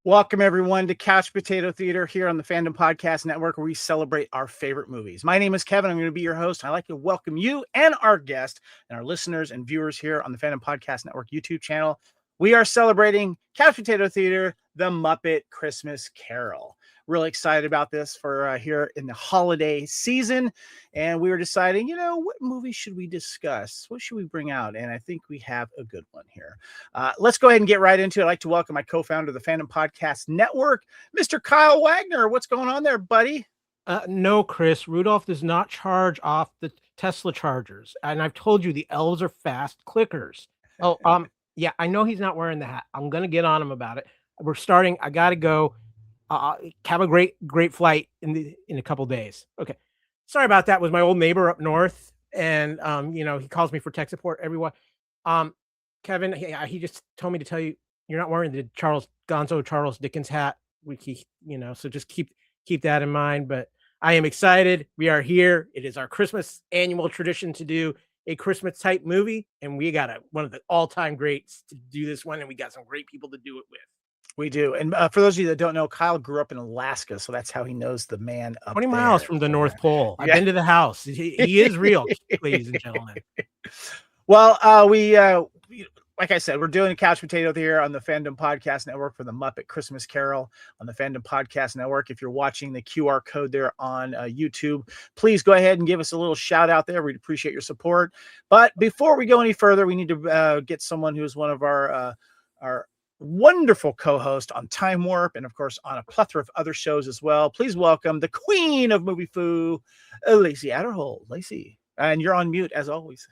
Welcome, everyone, to Couch Potato Theater here on the Fandom Podcast Network, where we celebrate our favorite movies. My name is Kevin. I'm going to be your host. I'd like to welcome you and our guest and our listeners and viewers here on the Fandom Podcast Network YouTube channel. We are celebrating Couch Potato Theater, the Muppet Christmas Carol. Really excited about this for here in the holiday season. And we were deciding, what movie should we discuss? What should we bring out? And I think we have a good one here. Let's go ahead and get right into it. I'd like to welcome my co-founder of the Fandom Podcast Network, Mr. Kyle Wagner. What's going on there, buddy? No, Chris. Rudolph does not charge off the Tesla chargers. And I've told you the elves are fast clickers. Yeah, I know he's not wearing the hat. I'm going to get on him about it. We're starting. I got to go. Have a great flight in a couple days. Okay. Sorry about that. With my old neighbor up north. And, he calls me for tech support everyone. Kevin, he just told me to tell you, you're not wearing the Charles Dickens hat. So just keep that in mind. But I am excited. We are here. It is our Christmas annual tradition to do a Christmas type movie. And we got one of the all-time greats to do this one. And we got some great people to do it with. We do. And for those of you that don't know, Kyle grew up in Alaska, so that's how he knows the man up 20 miles from the North Pole. I've been to the house. He is real, ladies and gentlemen. Well, we like I said, we're doing a Couch Potato here on the Fandom Podcast Network for the Muppet Christmas Carol on the Fandom Podcast Network. If you're watching the QR code there on YouTube, please go ahead and give us a little shout out there. We'd appreciate your support. But before we go any further, we need to get someone who's one of our wonderful co-host on Time Warp and of course on a plethora of other shows as well. Please welcome the queen of movie foo, Lacey Adderhold. Lacey, and you're on mute as always.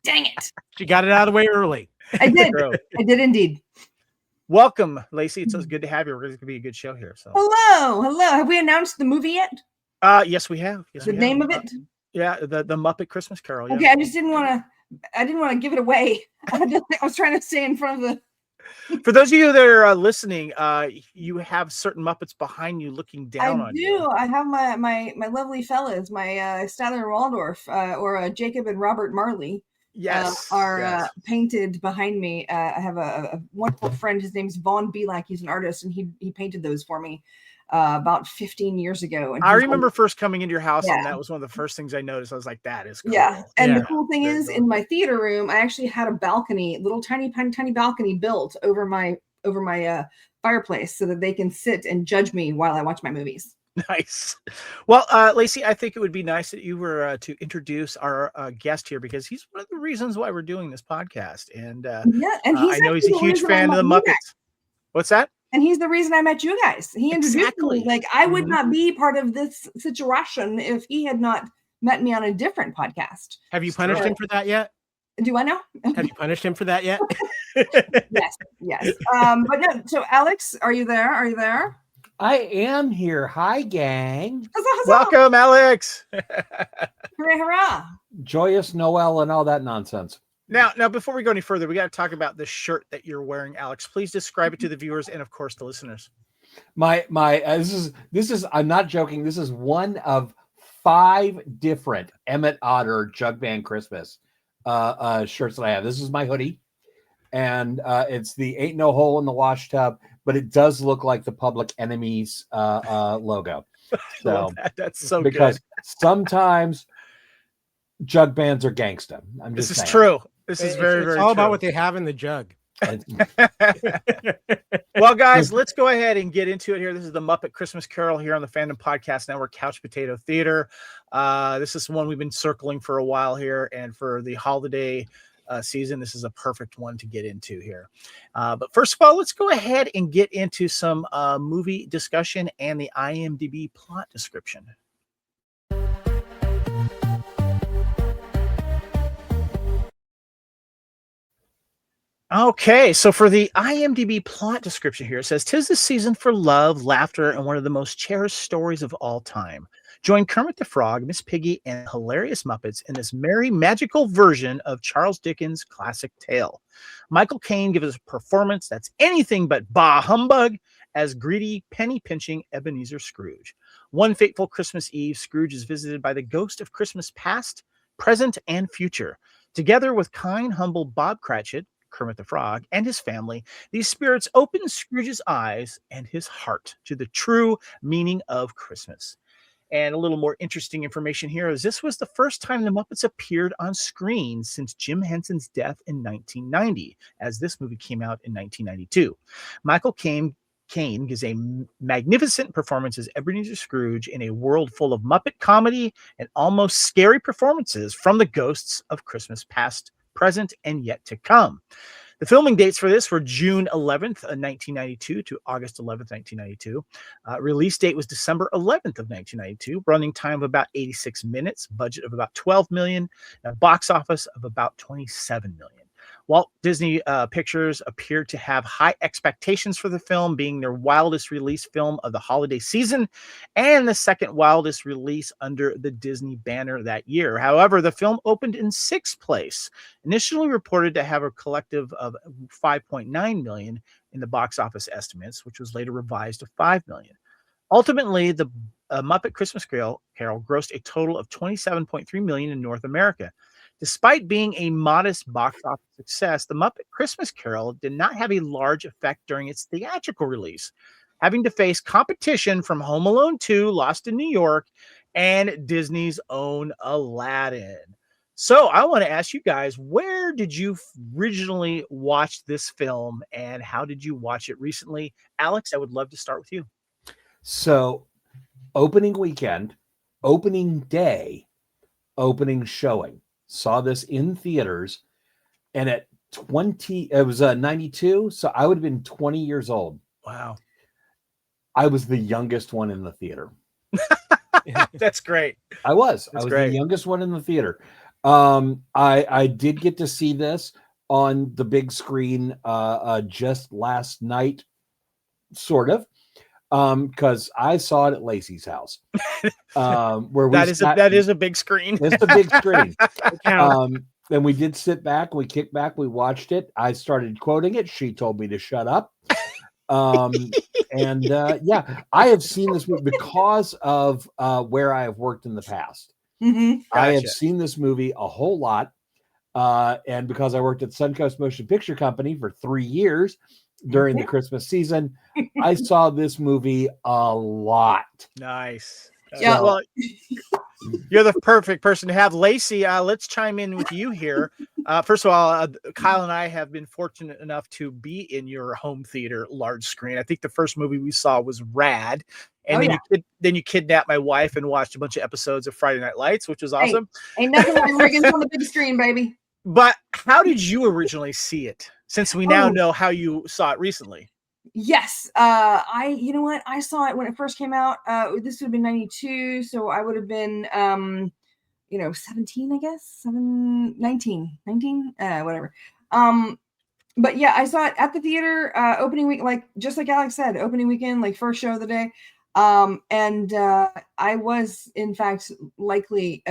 Dang it. She got it out of the way early. I did. I did indeed. Welcome, Lacey. It's so good to have you. It's going to be a good show here. So hello. Have we announced the movie yet? Yes, we have. Yes, the name of it? Yeah, the Muppet Christmas Carol. Yeah. Okay, I just didn't want to give it away. I was trying to stay in front of the. For those of you that are listening, you have certain Muppets behind you looking down on you. I have my lovely fellas, my Statler and Waldorf, or Jacob and Robert Marley. Yes, are painted behind me. I have a wonderful friend. His name's Vaughn Belak. He's an artist, and he painted those for me about 15 years ago. And I remember first coming into your house, and that was one of the first things I noticed. I was like, "That is cool." Yeah, and the cool thing is, in my theater room, I actually had a balcony, little tiny balcony built over my fireplace, so that they can sit and judge me while I watch my movies. Nice. Well, Lacey, I think it would be nice that you were to introduce our guest here, because he's one of the reasons why we're doing this podcast. And and I know he's a huge fan of the Muppets. What's that? And he's the reason I met you guys. He introduced me. Like, I would not be part of this situation if he had not met me on a different podcast. Have you punished him for that yet? Do I know? Have you punished him for that yet? Yes. But no. So, Alex, are you there? I am here. Hi, gang. Huzzah. Welcome, Alex. Hooray, hurrah. Joyous Noel and all that nonsense. Now, before we go any further, we got to talk about the shirt that you're wearing, Alex. Please describe it to the viewers and, of course, the listeners. My this is I'm not joking. This is one of 5 different Emmett Otter Jug Band Christmas shirts that I have. This is my hoodie, and it's the "Ain't No Hole in the Wash Tub," but it does look like the Public Enemies logo. So that's so because good. Sometimes jug bands are gangsta. This is true. This is very it's all true. About what they have in the jug. Well, guys, let's go ahead and get into it here. This is the Muppet Christmas Carol here on the Fandom Podcast Network, Couch Potato Theater. This is one we've been circling for a while here, and for the holiday season, this is a perfect one to get into here. But first of all, let's go ahead and get into some movie discussion and the IMDb plot description. Okay, so for the IMDb plot description here, it says, "'Tis the season for love, laughter, and one of the most cherished stories of all time. Join Kermit the Frog, Miss Piggy, and hilarious Muppets in this merry, magical version of Charles Dickens' classic tale. Michael Caine gives us a performance that's anything but bah humbug as greedy, penny-pinching Ebenezer Scrooge. One fateful Christmas Eve, Scrooge is visited by the ghost of Christmas past, present, and future. Together with kind, humble Bob Cratchit, Kermit the Frog, and his family, these spirits open Scrooge's eyes and his heart to the true meaning of Christmas. And a little more interesting information here is this was the first time the Muppets appeared on screen since Jim Henson's death in 1990, as this movie came out in 1992. Michael Caine gives a magnificent performance as Ebenezer Scrooge in a world full of Muppet comedy and almost scary performances from the ghosts of Christmas past, present, and yet to come. The filming dates for this were June 11th, 1992 to August 11th, 1992. Release date was December 11th of 1992. Running time of about 86 minutes. Budget of about $12 million. Box office of about $27 million. Walt Disney Pictures appeared to have high expectations for the film, being their wildest release film of the holiday season and the second wildest release under the Disney banner that year. However, the film opened in sixth place, initially reported to have a collective of $5.9 million in the box office estimates, which was later revised to $5 million. Ultimately, the Muppet Christmas Carol grossed a total of $27.3 million in North America. Despite being a modest box office success, the Muppet Christmas Carol did not have a large effect during its theatrical release, having to face competition from Home Alone 2, Lost in New York, and Disney's own Aladdin. So I want to ask you guys, where did you originally watch this film and how did you watch it recently? Alex, I would love to start with you. So opening weekend, opening day, opening showing. Saw this in theaters, and at 20, it was 92, so I would have been 20 years old. Wow. I was the youngest one in the theater. That's great. I was great. The youngest one in the theater. I did get to see this on the big screen just last night, sort of. Because I saw it at Lacey's house. Where that is a big screen. It's a big screen. And we did sit back, we kicked back, we watched it. I started quoting it. She told me to shut up. Yeah, I have seen this movie because of where I have worked in the past. Mm-hmm. Gotcha. I have seen this movie a whole lot. And because I worked at Suncoast Motion Picture Company for 3 years during the Christmas season, I saw this movie a lot. Nice. Yeah. Well, you're the perfect person to have. Lacey, let's chime in with you here. First of all, Kyle and I have been fortunate enough to be in your home theater large screen. I think the first movie we saw was Rad. And then you kidnapped my wife and watched a bunch of episodes of Friday Night Lights, which was awesome. Hey, ain't nothing like Riggins on the big screen, baby. But how did you originally see it? Since we now know how you saw it recently. Yes. You know what? I saw it when it first came out. This would have been 92. So I would have been, 17, I guess, 19, whatever. But yeah, I saw it at the theater, opening week, just like Alex said, opening weekend, like first show of the day. I was in fact likely,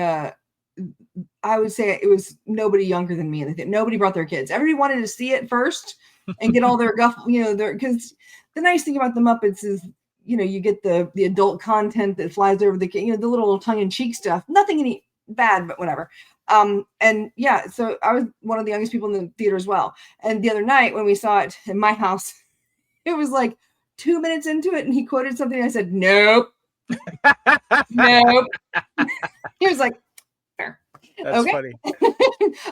I would say it was nobody younger than me. Nobody brought their kids. Everybody wanted to see it first and get all their guff, because the nice thing about the Muppets is, you get the adult content that flies over the little tongue-in-cheek stuff. Nothing any bad, but whatever. So I was one of the youngest people in the theater as well. And the other night when we saw it in my house, it was like 2 minutes into it and he quoted something. I said, nope. Nope. He was like, that's funny.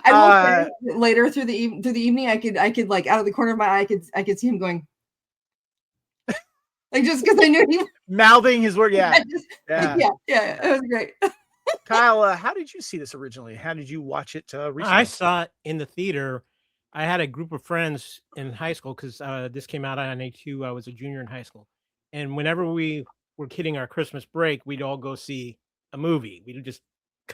I will say later through the evening, I could like out of the corner of my eye, I could see him going, like, just because I knew he mouthing his word. Yeah, it was great. Kyle, how did you see this originally? How did you watch it recently? I saw it in the theater. I had a group of friends in high school because this came out on 82. I was a junior in high school, and whenever we were hitting our Christmas break, we'd all go see a movie. We'd just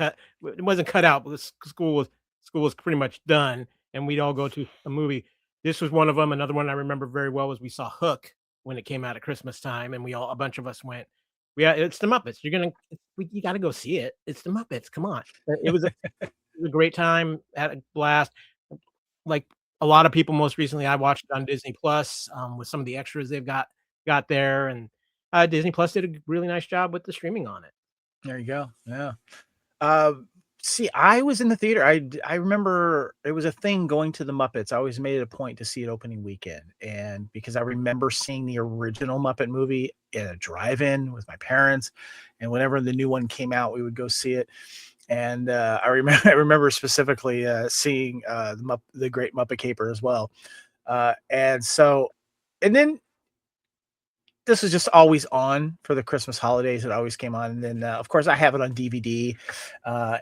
it wasn't cut out, but school was pretty much done, and we'd all go to a movie. This was one of them. Another one I remember very well was we saw Hook when it came out at Christmas time, and a bunch of us went. It's the Muppets. You got to go see it. It's the Muppets. Come on. It was a great time. Had a blast. Like a lot of people, most recently, I watched it on Disney Plus with some of the extras they've got there, and Disney Plus did a really nice job with the streaming on it. There you go. Yeah. See, I was in the theater. I remember it was a thing going to the Muppets. I always made it a point to see it opening weekend, and because I remember seeing the original Muppet movie in a drive-in with my parents, and whenever the new one came out, we would go see it. And I remember specifically seeing the Great Muppet Caper as well. And so, and then this was just always on for the Christmas holidays. It always came on. And then, of course, I have it on DVD.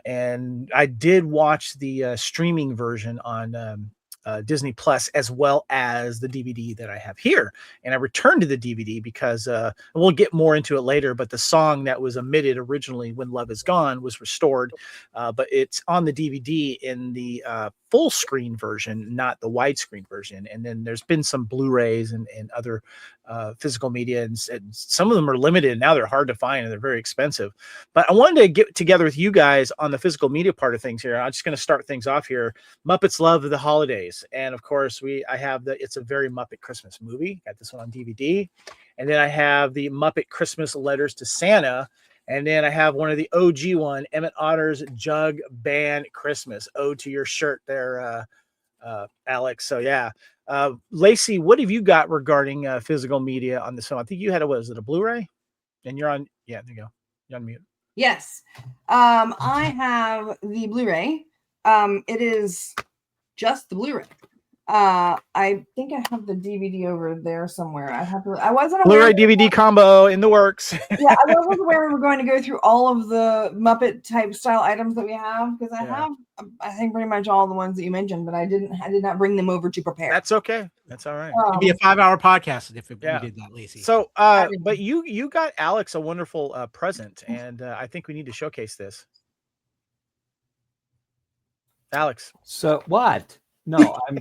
And I did watch the streaming version on Disney Plus, as well as the DVD that I have here. And I returned to the DVD because we'll get more into it later, but the song that was omitted originally, When Love Is Gone, was restored. But it's on the DVD in the full screen version, not the widescreen version. And then there's been some Blu-rays and other physical media, and some of them are limited. Now they're hard to find and they're very expensive. But I wanted to get together with you guys on the physical media part of things here. I'm just going to start things off here. Muppets Love the Holidays. And of course, I have It's a Very Muppet Christmas Movie. Got this one on DVD. And then I have the Muppet Christmas Letters to Santa. And then I have one of the OG one, Emmett Otter's Jug Band Christmas. Ode to your shirt there, Alex. So yeah. Lacey, what have you got regarding physical media on this film? I think you had was it a Blu-ray? And you're on, yeah, there you go. You're on mute. Yes. I have the Blu-ray. It is just the Blu-ray. I think I have the DVD over there somewhere. I wasn't aware. Blu-ray DVD combo in the works. Yeah, I wasn't aware we were going to go through all of the Muppet type style items that we have, because I have, I think, pretty much all the ones that you mentioned, but I did not bring them over to prepare. That's okay. That's all right. It'd be a 5-hour podcast if we did that, Lacey. So, but you got Alex a wonderful present, and I think we need to showcase this. Alex. So what? No, I'm.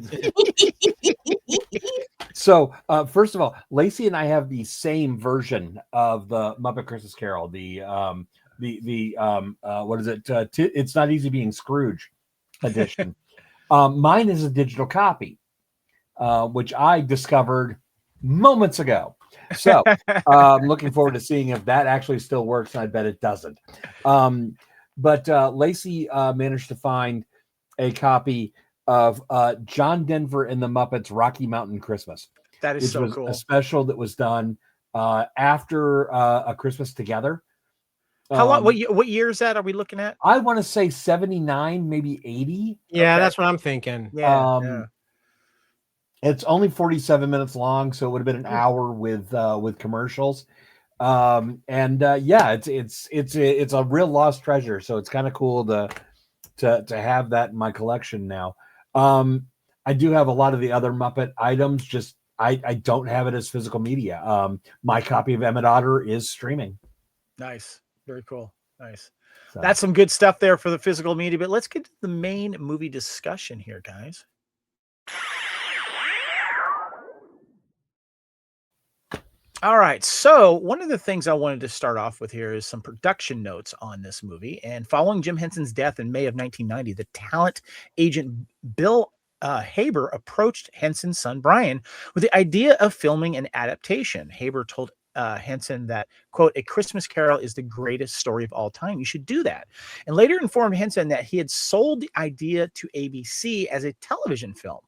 So first of all, Lacey and I have the same version of the Muppet Christmas Carol. The what is it? It's Not Easy Being Scrooge edition. Mine is a digital copy, which I discovered moments ago. So I'm looking forward to seeing if that actually still works. And I bet it doesn't. But Lacey managed to find a copy of John Denver and the Muppets Rocky Mountain Christmas. That is so cool. A special that was done after A Christmas Together. How long? What year is that? Are we looking at? I want to say 79, maybe 80. Yeah, that's what I'm thinking. Yeah. It's only 47 minutes long, so it would have been an hour with commercials. Yeah, it's a real lost treasure. So it's kind of cool to have that in my collection now. I do have a lot of the other Muppet items, just I don't have it as physical media. My copy of Emmett Otter is streaming. Nice. Very cool. Nice. So. That's some good stuff there for the physical media, but let's get to the main movie discussion here, guys. All right. So one of the things I wanted to start off with here is some production notes on this movie. And following Jim Henson's death in May of 1990, the talent agent Bill Haber approached Henson's son, Brian, with the idea of filming an adaptation. Haber told Henson that, quote, A Christmas Carol is the greatest story of all time. You should do that. And later informed Henson that he had sold the idea to ABC as a television film.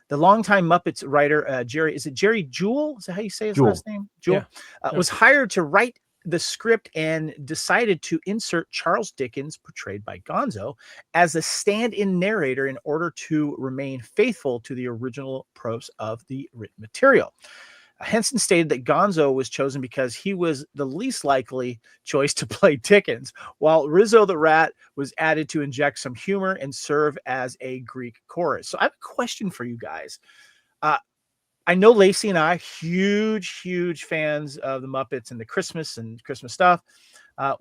The longtime Muppets writer, Jerry Jewell? Is that how you say his last name? Jewell. Yeah. Was hired to write the script and decided to insert Charles Dickens, portrayed by Gonzo, as the stand-in narrator in order to remain faithful to the original prose of the written material. Henson stated that Gonzo was chosen because he was the least likely choice to play Dickens, while Rizzo the Rat was added to inject some humor and serve as a Greek chorus. So I have a question for you guys. I know Lacey and I, huge fans of the Muppets and the Christmas stuff.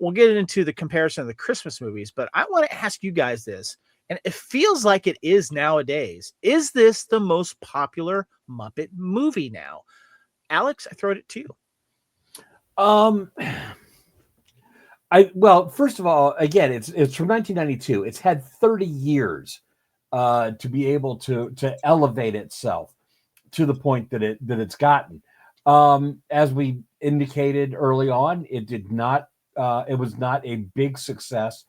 We'll get into the comparison of the Christmas movies, but I want to ask you guys this, and it feels like it is nowadays. Is this the most popular Muppet movie now? Alex, I throw it to you. Well, first of all, again, it's from 1992. It's had 30 years to be able to elevate itself to the point that it's gotten. As we indicated early on, it was not a big success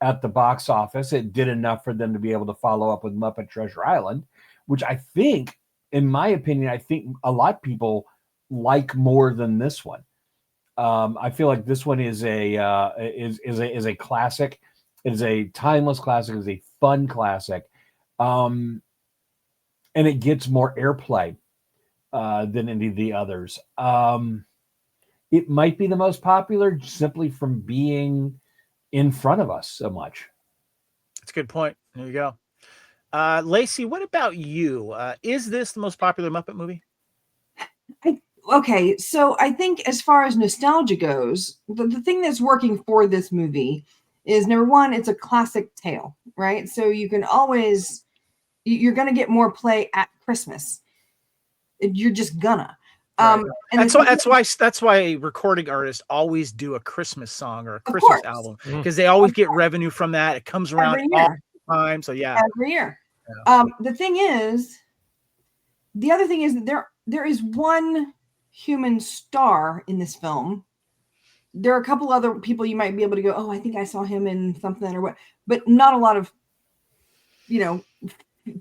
at the box office. It did enough for them to be able to follow up with Muppet Treasure Island, which I think, in my opinion, I think a lot of people like more than this one. I feel like this one is a classic. It is a timeless classic. It is a fun classic, and it gets more airplay than any of the others. It might be the most popular simply from being in front of us so much. That's a good point. There you go. Lacey, what about you? Is this the most popular Muppet movie? Okay, so I think as far as nostalgia goes, the thing that's working for this movie is, number one, it's a classic tale, right? So you can always, you're going to get more play at Christmas. You're just gonna. Right. And That's why recording artists always do a Christmas song or a Christmas album, because they always get revenue from that. It comes around all the time. So yeah, every year. Yeah. The other thing is that there is one human star in this film. There are a couple other people you might be able to go, oh, I think I saw him in something or what, but not a lot of,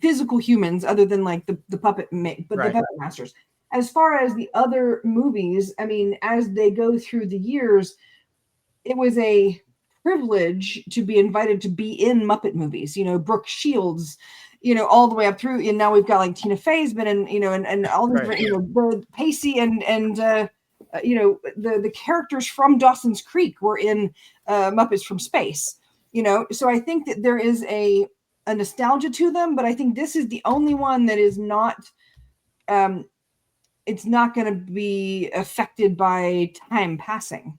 physical humans other than like the puppet, the puppet masters. As far as the other movies, I mean, as they go through the years, it was a privilege to be invited to be in Muppet movies. Brooke Shields, all the way up through, and now we've got like Tina Fey's been in, and all these, the Pacey and the characters from Dawson's Creek were in Muppets from Space. So I think that there is a nostalgia to them, but I think this is the only one that is not. It's not going to be affected by time passing.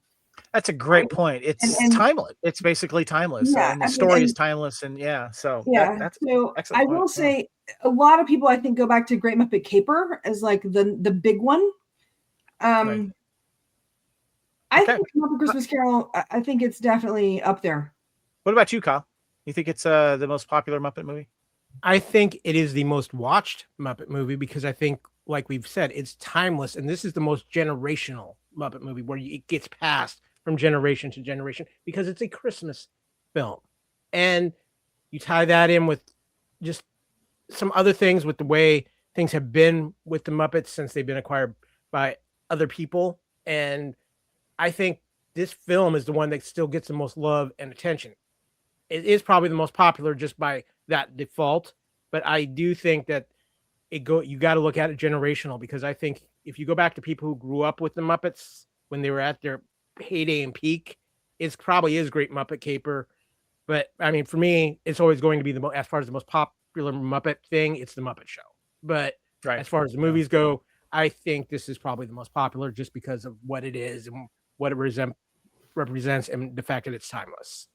That's a great point. It's timeless. It's basically timeless. Yeah, and the story is timeless. And so that's so excellent I will say a lot of people, I think, go back to Great Muppet Caper as like the big one. I think Muppet Christmas Carol, I think it's definitely up there. What about you, Kyle? You think it's the most popular Muppet movie? I think it is the most watched Muppet movie because I think, like we've said, it's timeless. And this is the most generational Muppet movie where it gets passed from generation to generation because it's a Christmas film. And you tie that in with just some other things with the way things have been with the Muppets since they've been acquired by other people. And I think this film is the one that still gets the most love and attention. It is probably the most popular just by that default, but I do think that you got to look at it generational, because I think if you go back to people who grew up with the Muppets when they were at their heyday and peak, it probably is Great Muppet Caper. But I mean, for me, it's always going to be as far as the most popular Muppet thing, it's the Muppet Show. But as far as the movies go, I think this is probably the most popular just because of what it is and what it represents and the fact that it's timeless.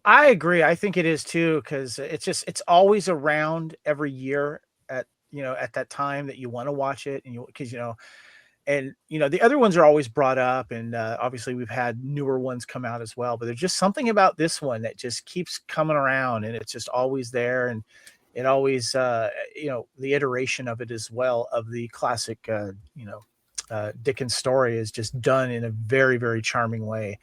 I agree. I think it is too, because it's always around every year at that time that you want to watch it, and the other ones are always brought up, and obviously we've had newer ones come out as well. But there's just something about this one that just keeps coming around, and it's just always there, and it always the iteration of it as well of the classic Dickens story is just done in a very, very charming way.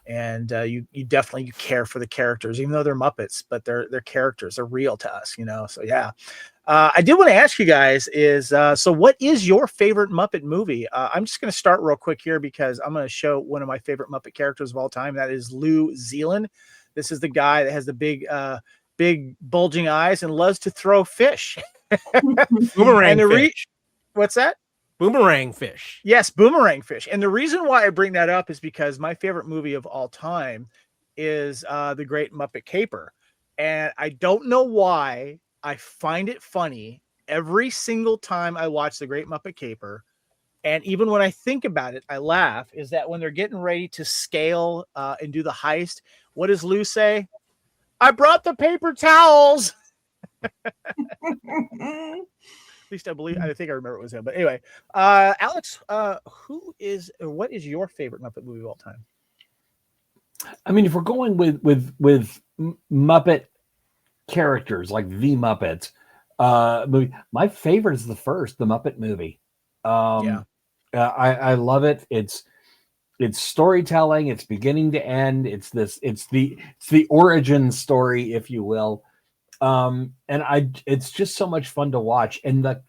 And you definitely care for the characters, even though they're Muppets, but they're characters. They're real to us, So yeah, I did want to ask you guys so what is your favorite Muppet movie? I'm just going to start real quick here because I'm going to show one of my favorite Muppet characters of all time. That is Lou Zealand. This is the guy that has the big bulging eyes and loves to throw fish. Boomerang fish. What's that? Boomerang fish. Yes, boomerang fish. And the reason why I bring that up is because my favorite movie of all time is The Great Muppet Caper. And I don't know why I find it funny every single time I watch The Great Muppet Caper. And even when I think about it, I laugh, is that when they're getting ready to scale and do the heist, what does Lou say? I brought the paper towels. At least I think I remember it was him. But anyway, Alex, what is your favorite Muppet movie of all time? I mean, if we're going with Muppet characters like the Muppets movie, my favorite is the Muppet movie. I love it. It's storytelling. It's beginning to end. It's the origin story, if you will. It's just so much fun to watch, and the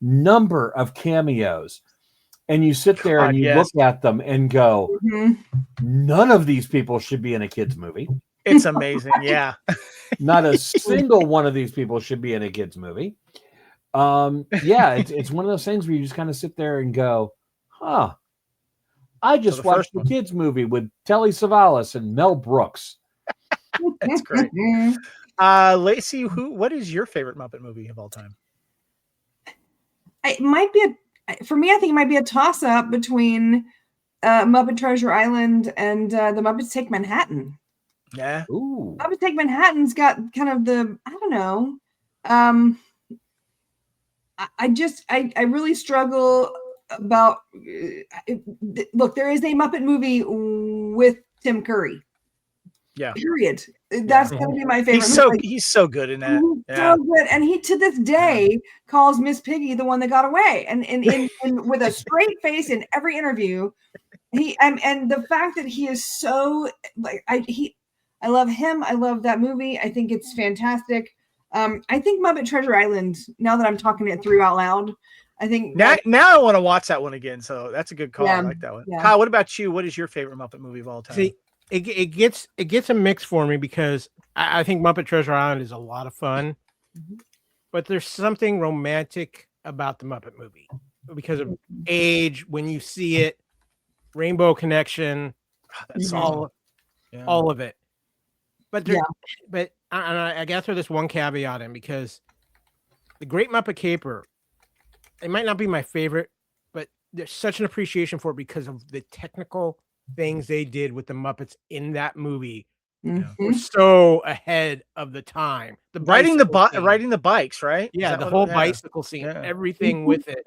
number of cameos. And you sit there and you look at them and go, none of these people should be in a kid's movie. It's amazing. Yeah. Not a single one of these people should be in a kid's movie. It's one of those things where you just kind of sit there and go, huh. I just watched the kids movie with Telly Savalas and Mel Brooks. That's great. Lacey, what is your favorite Muppet movie of all time? It might be for me, I think it might be a toss-up between Muppet Treasure Island and the Muppets Take Manhattan. Yeah. Ooh. Muppets Take Manhattan's got kind of I don't know. I really struggle about look, there is a Muppet movie with Tim Curry. Yeah. Period. That's gonna be my favorite. He's so good in that. So good. And he to this day calls Miss Piggy the one that got away. And with a straight face in every interview. He and the fact that he is so I love him. I love that movie. I think it's fantastic. I think Muppet Treasure Island, now that I'm talking it through out loud, I think now I want to watch that one again. So that's a good call. Yeah, I like that one. yeah. Kyle, what about you? What is your favorite Muppet movie of all time? See, it gets a mix for me because I think Muppet Treasure Island is a lot of fun, but there's something romantic about the Muppet movie because of age. When you see it, Rainbow Connection, that's all of it. But I got to throw this one caveat in because the Great Muppet Caper, it might not be my favorite, but there's such an appreciation for it because of the technical things they did with the Muppets in that movie. Were so ahead of the time. Riding the bikes, right? Yeah, the whole bicycle scene, everything with it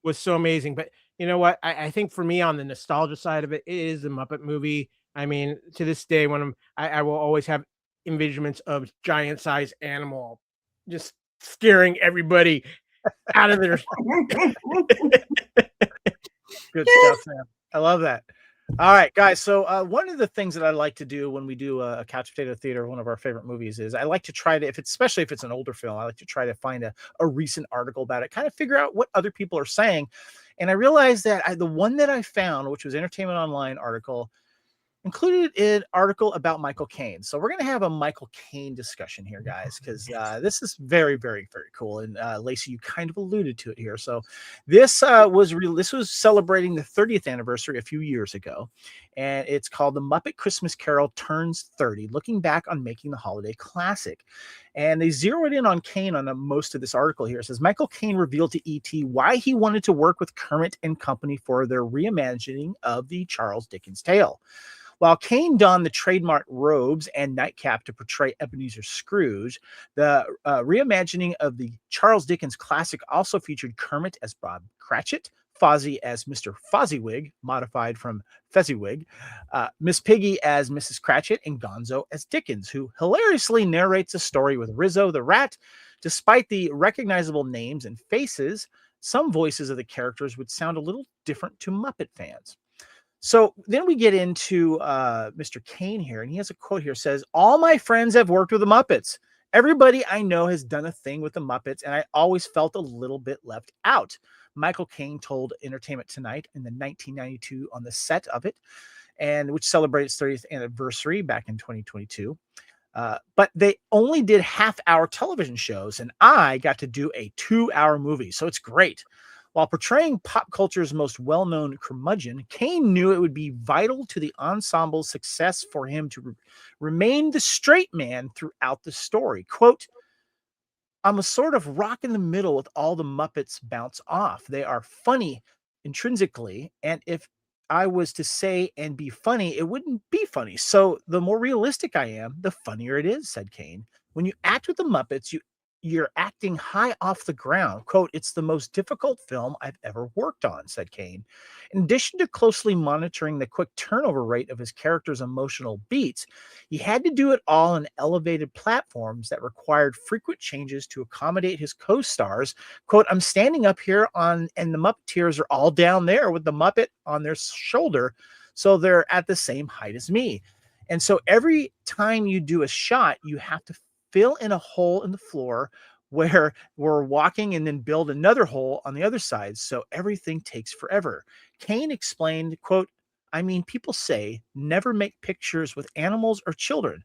was so amazing. But you know what? I think for me, on the nostalgia side of it, it is the Muppet movie. I mean, to this day, when I will always have envisionments of giant sized animal just scaring everybody out of their. Good stuff, man. I love that. All right, guys. So one of the things that I like to do when we do a Couch Potato Theater, one of our favorite movies, is I like to try to, especially if it's an older film, I like to try to find a recent article about it, kind of figure out what other people are saying. And I realized that the one that I found, which was Entertainment Online article, included an article about Michael Caine. So we're going to have a Michael Caine discussion here, guys, because this is very, very, very cool. And Lacey, you kind of alluded to it here. So this was celebrating the 30th anniversary a few years ago, and it's called The Muppet Christmas Carol Turns 30, looking back on making the holiday classic. And they zeroed in on Caine on most of this article here. It says Michael Caine revealed to E.T. why he wanted to work with Kermit and Company for their reimagining of the Charles Dickens tale. While Caine donned the trademark robes and nightcap to portray Ebenezer Scrooge, the reimagining of the Charles Dickens classic also featured Kermit as Bob Cratchit, Fozzie as Mr. Fozziewig, modified from Fezziwig, Miss Piggy as Mrs. Cratchit, and Gonzo as Dickens, who hilariously narrates a story with Rizzo the Rat. Despite the recognizable names and faces, some voices of the characters would sound a little different to Muppet fans. So then we get into Mr. Caine here, and he has a quote here. Says, all my friends have worked with the Muppets. Everybody I know has done a thing with the Muppets, and I always felt a little bit left out. Michael Caine told Entertainment Tonight in the 1992 on the set of it, and which celebrated its 30th anniversary back in 2022. But they only did half-hour television shows, and I got to do a 2-hour movie, so it's great. While portraying pop culture's most well-known curmudgeon, Caine knew it would be vital to the ensemble's success for him to remain the straight man throughout the story. Quote, I'm a sort of rock in the middle with all the Muppets bounce off. They are funny intrinsically, and if I was to say and be funny, it wouldn't be funny. So the more realistic I am, the funnier it is, said Caine. When you act with the Muppets, you're acting high off the ground. Quote, it's the most difficult film I've ever worked on, said Caine. In addition to closely monitoring the quick turnover rate of his character's emotional beats, he had to do it all on elevated platforms that required frequent changes to accommodate his co-stars. Quote, I'm standing up here and the Muppeteers are all down there with the Muppet on their shoulder. so they're at the same height as me. And so every time you do a shot, you have to fill in a hole in the floor where we're walking and then build another hole on the other side. So everything takes forever. Caine explained, quote, I mean, people say never make pictures with animals or children.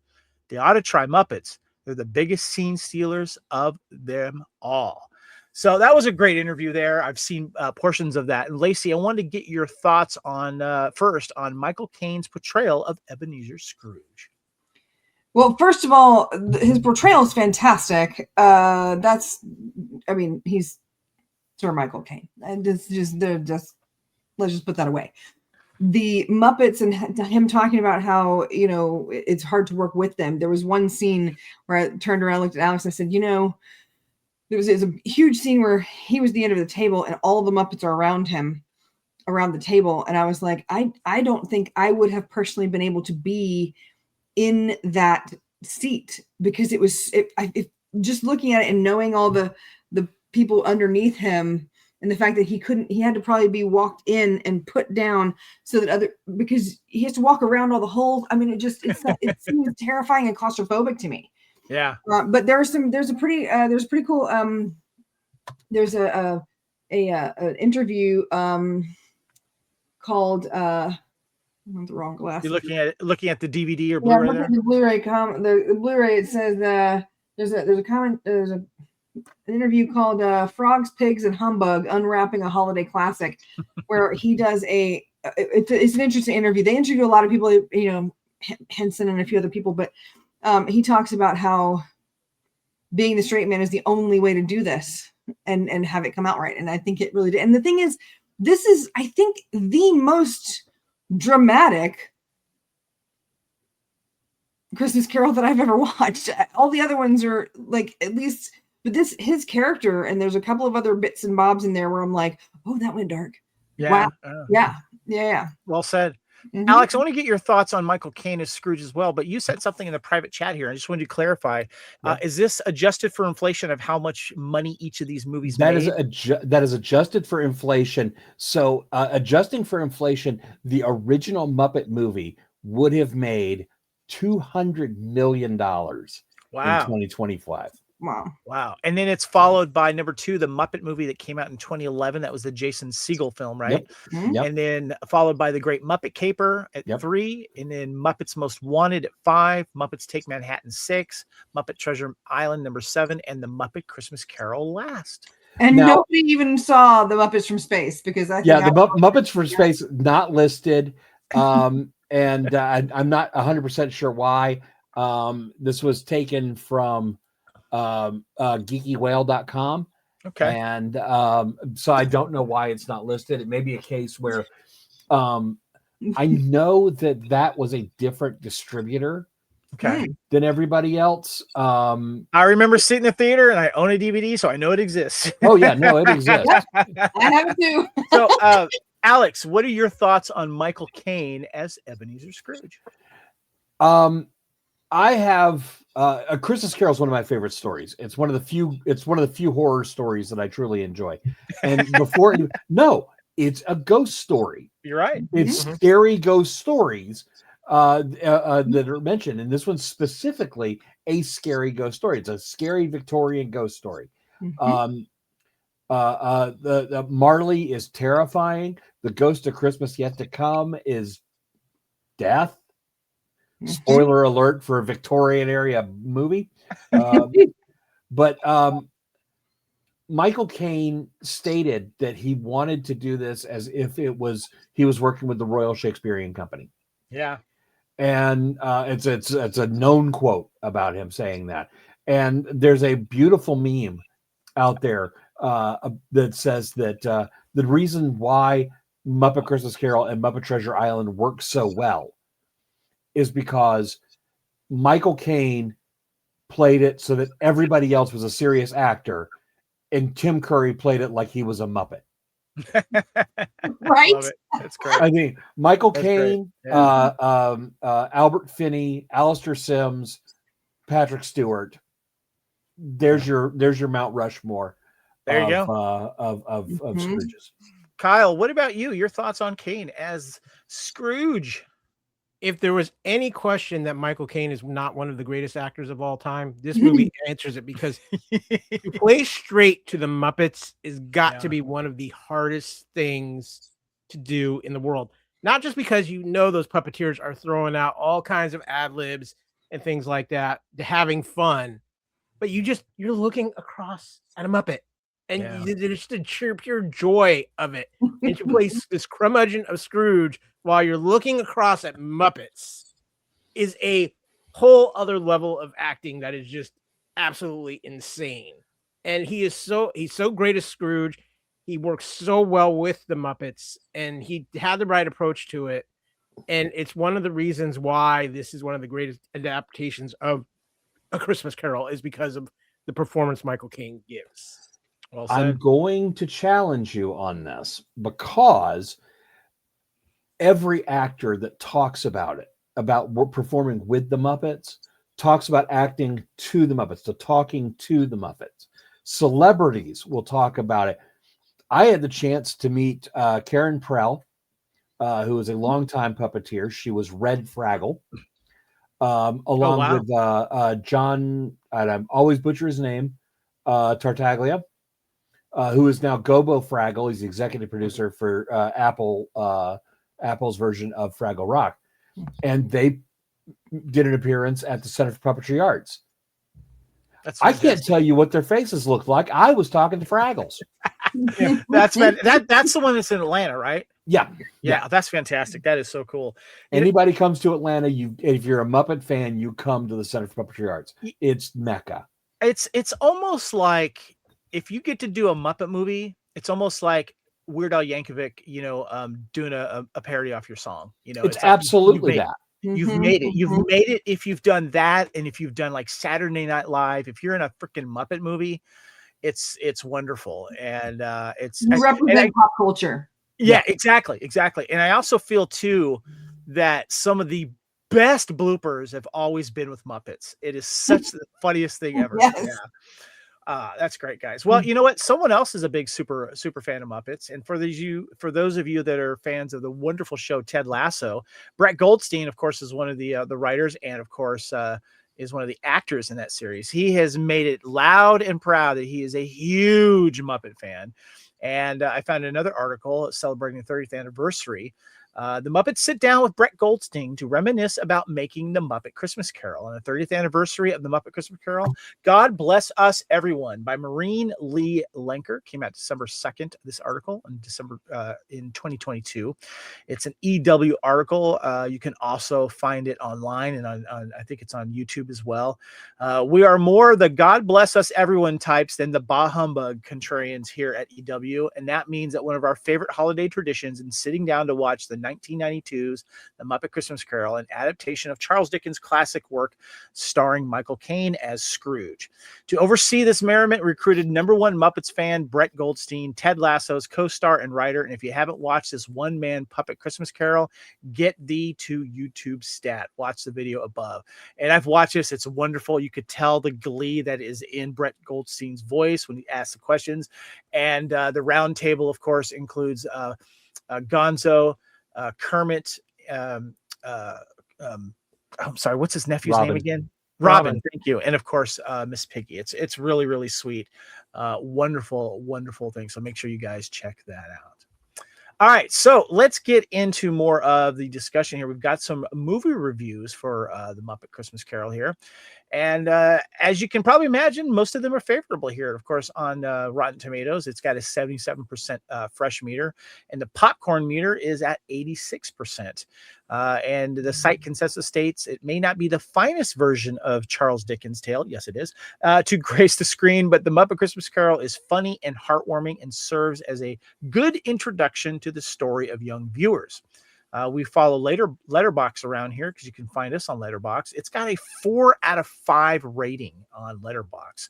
They ought to try Muppets. They're the biggest scene stealers of them all. So that was a great interview there. I've seen portions of that. And Lacey, I wanted to get your thoughts on first on Michael Caine's portrayal of Ebenezer Scrooge. Well, first of all, his portrayal is fantastic. He's Sir Michael Caine. And let's just put that away. The Muppets and him talking about how, it's hard to work with them. There was one scene where I turned around, looked at Alex, and I said, there was a huge scene where he was the end of the table and all the Muppets are around him, around the table. And I was like, I don't think I would have personally been able to be in that seat, because it was just looking at it and knowing all the people underneath him, and the fact that he had to probably be walked in and put down so that because he has to walk around all the holes. I mean, it seems terrifying and claustrophobic to me. Yeah. But there's a pretty cool, there's an interview called, I have the wrong glasses. You're looking at the DVD or Blu-ray there? The Blu-ray the Blu-ray, it says there's an interview called Frogs, Pigs, and Humbug, Unwrapping a Holiday Classic, where he does it's an interesting interview. They interview a lot of people, Henson and a few other people, but he talks about how being the straight man is the only way to do this and have it come out right. And I think it really did. And the thing is, this is, I think, the most dramatic Christmas Carol that I've ever watched. All the other ones are like, at least, but his character, and there's a couple of other bits and bobs in there where I'm like, oh, that went dark. Yeah. Wow. Yeah. Well said. Mm-hmm. Alex, I want to get your thoughts on Michael Caine as Scrooge as well, but you said something in the private chat here. I just wanted to clarify. Yeah. Is this adjusted for inflation of how much money each of these movies that made? That is adjusted for inflation. So adjusting for inflation, the original Muppet movie would have made $200 million in 2025. Wow. And then it's followed by number 2, the Muppet movie that came out in 2011. That was the Jason Segel film, right? Yep. And then followed by The Great Muppet Caper at 3, and then Muppets Most Wanted at 5, Muppets Take Manhattan 6, Muppet Treasure Island number 7, and The Muppet Christmas Carol last. And nobody even saw the Muppets from Space, because the Muppets from Space not listed. And I'm not 100% sure why. This was taken from geekywhale.com. Okay. And so I don't know why it's not listed. It may be a case where I know that was a different distributor than everybody else. I remember sitting in the theater and I own a DVD, so I know it exists. Oh yeah, no, it exists. I have it too. So Alex, what are your thoughts on Michael Caine as Ebenezer Scrooge? I have A Christmas Carol is one of my favorite stories. It's one of the few horror stories that I truly enjoy. And it's a ghost story. You're right. It's scary ghost stories that are mentioned, and this one's specifically a scary ghost story. It's a scary Victorian ghost story. The Marley is terrifying. The ghost of Christmas Yet to Come is death. Spoiler alert for a Victorian area movie. But Michael Caine stated that he wanted to do this as if he was working with the Royal Shakespearean Company. Yeah. And it's a known quote about him saying that. And there's a beautiful meme out there that says that the reason why Muppet Christmas Carol and Muppet Treasure Island work so well is because Michael Caine played it so that everybody else was a serious actor, and Tim Curry played it like he was a Muppet. Right? That's great. I mean, Michael Caine, Albert Finney, Alistair Sims, Patrick Stewart. There's your Mount Rushmore. There you go. Of Scrooges. Kyle, what about you? Your thoughts on Caine as Scrooge? If there was any question that Michael Caine is not one of the greatest actors of all time, this movie answers it, because to play straight to the Muppets is got to be one of the hardest things to do in the world. Not just because those puppeteers are throwing out all kinds of ad libs and things like that, having fun, but you're looking across at a Muppet, and there's the pure joy of it. And to play this curmudgeon of Scrooge while you're looking across at Muppets is a whole other level of acting that is just absolutely insane. And he's so great as Scrooge. He works so well with the Muppets, and he had the right approach to it. And it's one of the reasons why this is one of the greatest adaptations of A Christmas Carol, is because of the performance Michael Caine gives. Well said. I'm going to challenge you on this, because every actor that talks about performing with the Muppets talks about acting to the Muppets, to talking to the Muppets. Celebrities will talk about it. I had the chance to meet Karen Prell, who is a longtime puppeteer. She was Red Fraggle, along with John, and I'm always butcher his name, Tartaglia, who is now Gobo Fraggle. He's the executive producer for Apple's version of Fraggle Rock. And they did an appearance at the Center for Puppetry Arts. I can't tell you what their faces looked like. I was talking to Fraggles. That's the one that's in Atlanta, right? Yeah. That's fantastic. That is so cool. Anybody comes to Atlanta, if you're a Muppet fan, you come to the Center for Puppetry Arts. It's Mecca. It's almost like, if you get to do a Muppet movie, it's almost like Weird Al Yankovic, doing a parody off your song. It's absolutely that. You've made it. You've made it. If you've done that, and if you've done like Saturday Night Live, if you're in a freaking Muppet movie, it's wonderful, and you represent pop culture. Yeah, exactly. And I also feel too that some of the best bloopers have always been with Muppets. It is such the funniest thing ever. Yes. Yeah. That's great, guys. Well, you know what? Someone else is a big super fan of Muppets, and for those of you that are fans of the wonderful show Ted Lasso, Brett Goldstein, of course, is one of the writers, and of course is one of the actors in that series. He has made it loud and proud that he is a huge Muppet fan. And I found another article celebrating the 30th anniversary. The Muppets sit down with Brett Goldstein to reminisce about making the Muppet Christmas Carol. On the 30th anniversary of the Muppet Christmas Carol, God Bless Us Everyone by Maureen Lee Lenker came out December 2nd. This article in 2022. It's an EW article. You can also find it online, and on I think it's on YouTube as well. We are more the God Bless Us Everyone types than the bah humbug contrarians here at EW, and that means that one of our favorite holiday traditions is sitting down to watch the 1992's The Muppet Christmas Carol, an adaptation of Charles Dickens' classic work starring Michael Caine as Scrooge. To oversee this merriment, recruited #1 Muppets fan Brett Goldstein, Ted Lasso's co-star and writer. And if you haven't watched this one-man puppet Christmas Carol, get thee to YouTube stat. Watch the video above. And I've watched this. It's wonderful. You could tell the glee that is in Brett Goldstein's voice when he asks the questions. And the round table, of course, includes Gonzo, Kermit, I'm sorry, what's his nephew's name again? Robin, thank you. And of course, Miss Piggy. It's really, really sweet. Wonderful thing. So make sure you guys check that out. All right, so let's get into more of the discussion here. We've got some movie reviews for the Muppet Christmas Carol here. And as you can probably imagine, most of them are favorable here. Of course, on Rotten Tomatoes, it's got a 77% fresh meter, and the popcorn meter is at 86%. And the site consensus states it may not be the finest version of Charles Dickens' tale. Yes, it is, to grace the screen, but the Muppet Christmas Carol is funny and heartwarming and serves as a good introduction to the story of young viewers. We follow Letterboxd around here because you can find us on Letterboxd. It's got a 4 out of 5 rating on Letterboxd.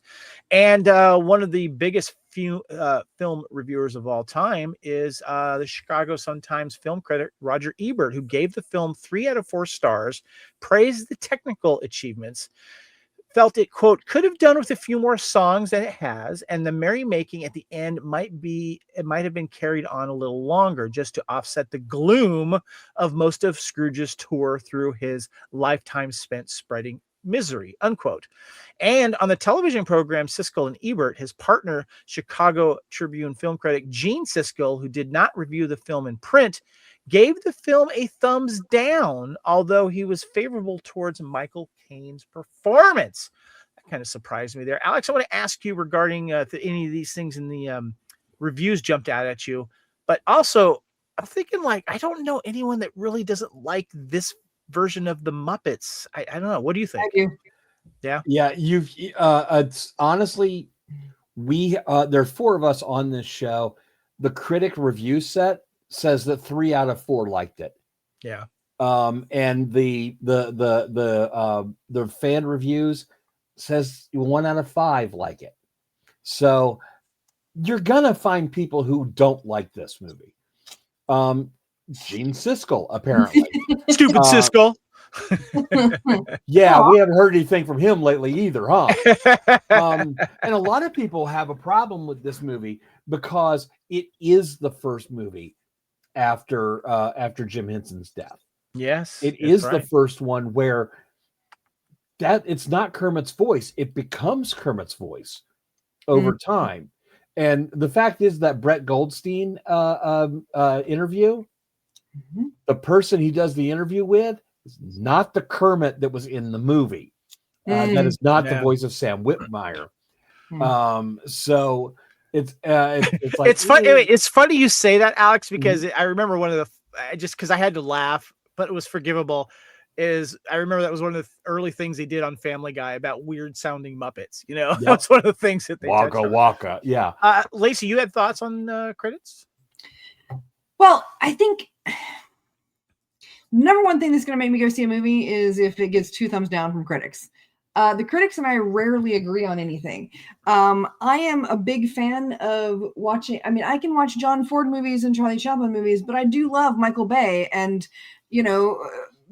And one of the biggest film reviewers of all time is the Chicago Sun-Times film critic Roger Ebert, who gave the film 3 out of 4 stars, praised the technical achievements, felt it, quote, could have done with a few more songs than it has, and the merrymaking at the end might have been carried on a little longer just to offset the gloom of most of Scrooge's tour through his lifetime spent spreading misery, unquote. And on the television program Siskel and Ebert, his partner, Chicago Tribune film critic Gene Siskel, who did not review the film in print, gave the film a thumbs down, although he was favorable towards Michael Caine's performance. That kind of surprised me there. Alex, I want to ask you regarding any of these things in the reviews jumped out at you, but also I'm thinking, like, I don't know anyone that really doesn't like this version of the Muppets. I don't know. What do you think? I do. Yeah, it's honestly, there's 4 of us on this show. The critic review set says that 3 out of 4 liked it. Yeah. And the fan reviews says 1 out of 5 like it. So you're gonna find people who don't like this movie. Gene Siskel, apparently. Stupid Siskel. Yeah, we haven't heard anything from him lately either, huh? And a lot of people have a problem with this movie because it is the first movie after Jim Henson's death. Yes, it is right. The first one where that it's not Kermit's voice; it becomes Kermit's voice over time. And the fact is that Brett Goldstein interview, the person he does the interview with is not the Kermit that was in the movie. That is not the voice of Sam Whitmire. So it's like it's funny. It's funny you say that, Alex, because I remember one of the just because I had to laugh, but it was forgivable. I remember that was one of the early things they did on Family Guy about weird sounding Muppets. You know, that's one of the things that they Waka. Yeah. Lacey, you had thoughts on credits? Well, I think number one thing that's going to make me go see a movie is if it gets 2 thumbs down from critics. The critics and I rarely agree on anything. I am a big fan of watching. I mean, I can watch John Ford movies and Charlie Chaplin movies, but I do love Michael Bay and,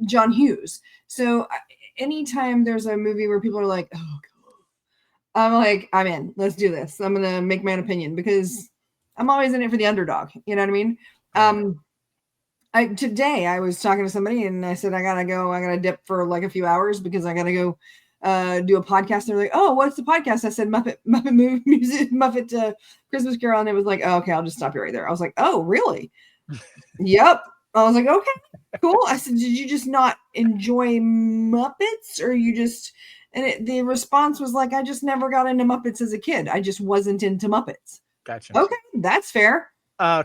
John Hughes. So anytime there's a movie where people are like, oh, God, I'm like, I'm in. Let's do this. I'm going to make my own opinion because I'm always in it for the underdog. You know what I mean? Today I was talking to somebody and I said, I gotta dip for like a few hours because I gotta go do a podcast. They're like, oh, what's the podcast? I said Muppet music, Muppet Christmas Carol. And it was like, oh, okay, I'll just stop you right there. I was like, oh, really? Yep. I was like, okay, cool. I said, did you just not enjoy Muppets or you just, and the response was like, I just never got into Muppets as a kid. I just wasn't into Muppets. Gotcha. Okay. That's fair. I'm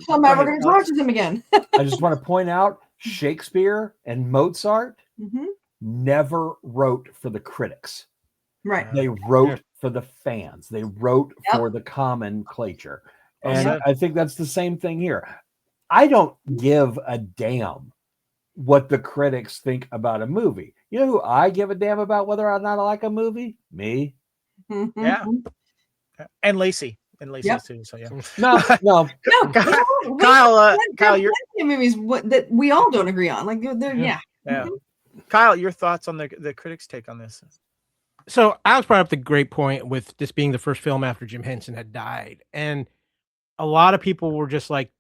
never going to talk to them again. I just want to point out Shakespeare and Mozart never wrote for the critics. Right. They wrote for the fans. They wrote for the nomenclature. And I think that's the same thing here. I don't give a damn what the critics think about a movie. You know who I give a damn about whether or not I like a movie? Me. Yeah. And Lacey. And Lacey too. So yeah. No. Kyle, you're movies that we all don't agree on. Like they're Kyle, your thoughts on the critics' take on this? So Alex brought up the great point with this being the first film after Jim Henson had died, and a lot of people were just like,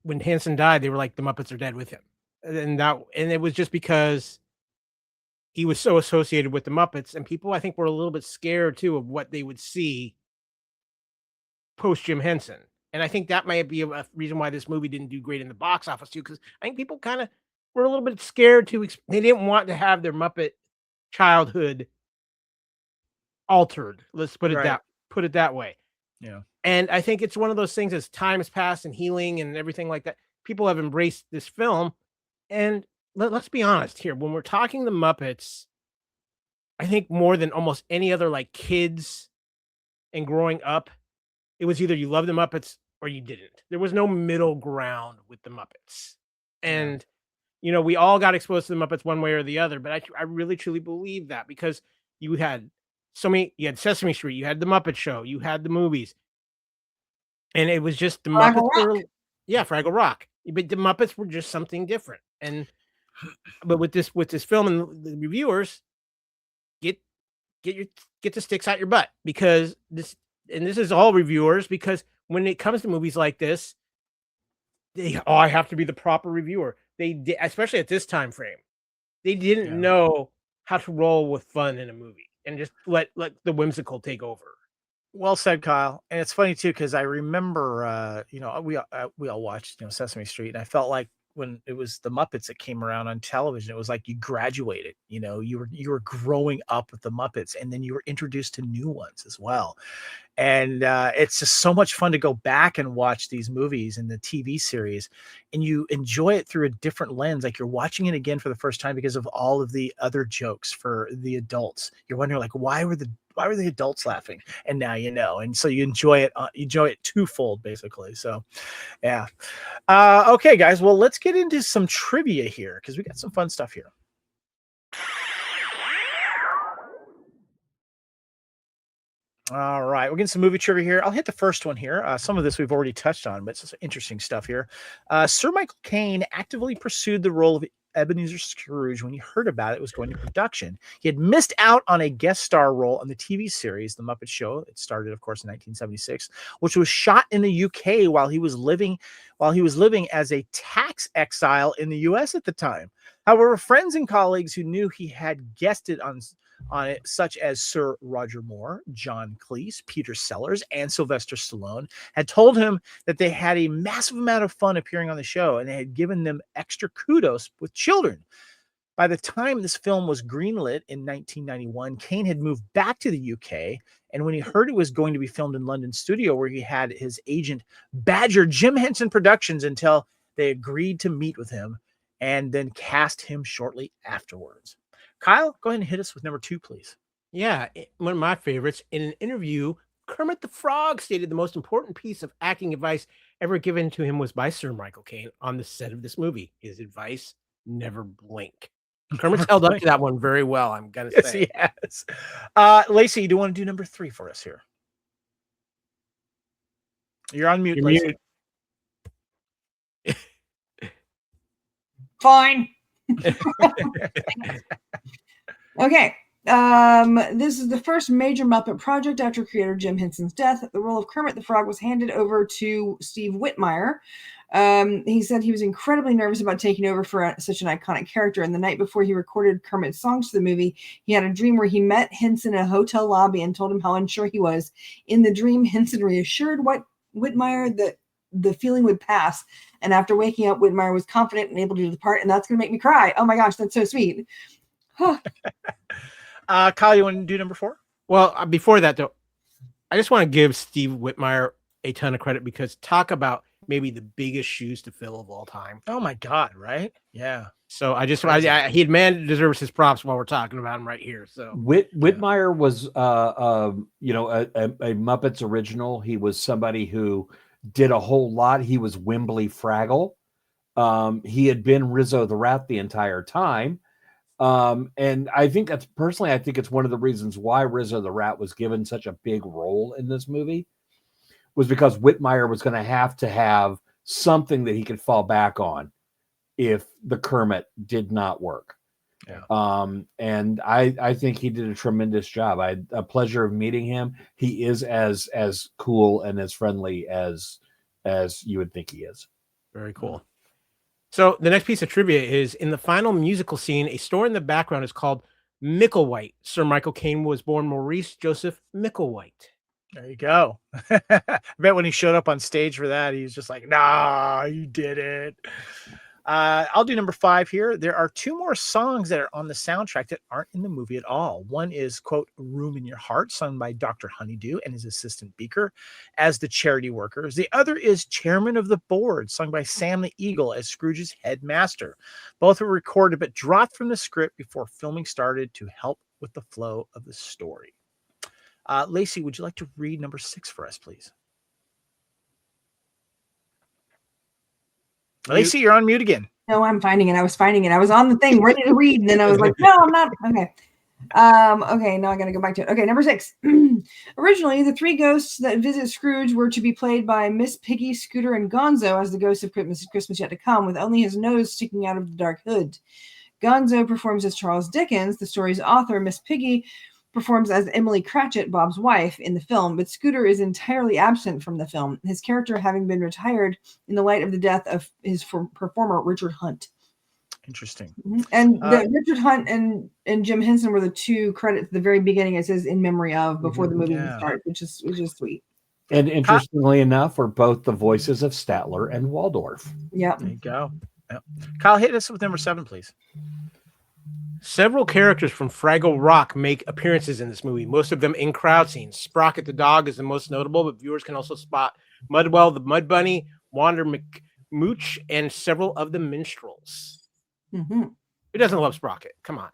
when Henson died, they were like, the Muppets are dead with him, and it was just because he was so associated with the Muppets, and people I think were a little bit scared too of what they would see post Jim Henson. And I think that might be a reason why this movie didn't do great in the box office too, because I think people kind of were a little bit scared they didn't want to have their Muppet childhood altered. Let's put it that way. Yeah. And I think it's one of those things as time has passed and healing and everything like that, people have embraced this film. And let's be honest here, when we're talking the Muppets, I think more than almost any other like kids and growing up, it was either you loved the Muppets or you didn't. There was no middle ground with the Muppets. And, we all got exposed to the Muppets one way or the other, but I really, truly believe that because you had Sesame Street, you had the Muppet Show, you had the movies. And it was just the Muppets. Fraggle Rock. But the Muppets were just something different. But with this film and the reviewers, get get the sticks out your butt, because this is all reviewers, because when it comes to movies like this, I have to be the proper reviewer. They did, especially at this time frame. They didn't know how to roll with fun in a movie and just let the whimsical take over. Well said, Kyle. And it's funny too, because I remember, we all watched, Sesame Street, and I felt like when it was the Muppets that came around on television, it was like you graduated. You were growing up with the Muppets, and then you were introduced to new ones as well. And it's just so much fun to go back and watch these movies and the TV series, and you enjoy it through a different lens. Like you're watching it again for the first time because of all of the other jokes for the adults. You're wondering, like, why were the adults laughing? And now you know. And so you enjoy it twofold, basically. So, yeah. Okay, guys. Well, let's get into some trivia here, because we got some fun stuff here. All right, we're getting some movie trivia here. I'll hit the first one here. Some of this we've already touched on, but it's some interesting stuff here. Sir Michael Caine actively pursued the role of Ebenezer Scrooge when he heard about it was going to production. He had missed out on a guest star role on the TV series The Muppet Show. It started, of course, in 1976, which was shot in the UK while he was living as a tax exile in the US at the time. However, friends and colleagues who knew he had guested on it, such as Sir Roger Moore, John Cleese, Peter Sellers, and Sylvester Stallone, had told him that they had a massive amount of fun appearing on the show, and they had given them extra kudos with children. By the time this film was greenlit in 1991, Caine had moved back to the UK, and when he heard it was going to be filmed in London studio, where he had his agent badger Jim Henson Productions until they agreed to meet with him and then cast him shortly afterwards. Kyle, go ahead and hit us with number 2, please. Yeah, one of my favorites. In an interview, Kermit the Frog stated the most important piece of acting advice ever given to him was by Sir Michael Caine on the set of this movie. His advice: never blink. Kermit's held up to that one very well, I'm going to say. Yes, he has. Lacey, you do want to do number 3 for us here? You're on mute, Lacey. Fine. Okay. This is the first major Muppet project after creator Jim Henson's death. The role of Kermit the Frog was handed over to Steve Whitmire. He said he was incredibly nervous about taking over for such an iconic character. And the night before he recorded Kermit's songs for the movie, he had a dream where he met Henson in a hotel lobby and told him how unsure he was. In the dream, Henson reassured Whitmire that the feeling would pass. And after waking up, Whitmire was confident and able to do the part. And that's going to make me cry. Oh my gosh, that's so sweet. Kyle, you want to do number 4? Well, before that, though, I just want to give Steve Whitmire a ton of credit, because talk about maybe the biggest shoes to fill of all time. Oh my God, right? Yeah. So he deserves his props while we're talking about him right here. So Whitmire was a Muppets original. He was somebody who did a whole lot. He was Wembley Fraggle. He had been Rizzo the Rat the entire time. And I think it's one of the reasons why Rizzo the Rat was given such a big role in this movie, was because Whitmire was going to have something that he could fall back on if the Kermit did not work. Yeah. And I think he did a tremendous job. I had a pleasure of meeting him. He is as cool and as friendly as you would think he is. Very cool. So the next piece of trivia is, in the final musical scene, a store in the background is called Micklewhite. Sir Michael Caine was born Maurice Joseph Micklewhite. There you go. I bet when he showed up on stage for that, he was just like, nah, you did it. I'll do number 5 here. There are 2 more songs that are on the soundtrack that aren't in the movie at all. One is, quote, Room in Your Heart, sung by Dr. Honeydew and his assistant Beaker as the charity workers. The other is Chairman of the Board, sung by Sam the Eagle as Scrooge's headmaster. Both were recorded but dropped from the script before filming started to help with the flow of the story. Lacey, would you like to read number 6 for us, please? Lacey, you're on mute again. No, I'm finding it. I was finding it. I was on the thing ready to read, and then I was like, no, I'm not. Okay. Okay, now I gotta go back to it. Okay, number 6. Originally, the 3 ghosts that visit Scrooge were to be played by Miss Piggy, Scooter, and Gonzo as the ghosts of Christmas yet to come, with only his nose sticking out of the dark hood. Gonzo performs as Charles Dickens, the story's author. Miss Piggy performs as Emily Cratchit, Bob's wife, in the film, but Scooter is entirely absent from the film, his character having been retired in the light of the death of his performer, Richard Hunt. Interesting. And Richard Hunt and Jim Henson were the two credits at the very beginning. It says "in memory of" before the movie starts, which is sweet. And interestingly enough, are both the voices of Statler and Waldorf. Yeah. There you go. Yep. Kyle, hit us with number 7, please. Several characters from Fraggle Rock make appearances in this movie, most of them in crowd scenes. Sprocket the dog is the most notable, but viewers can also spot Mudwell the Mud Bunny, Wander McMooch, and several of the minstrels. Mm-hmm. Who doesn't love Sprocket? Come on.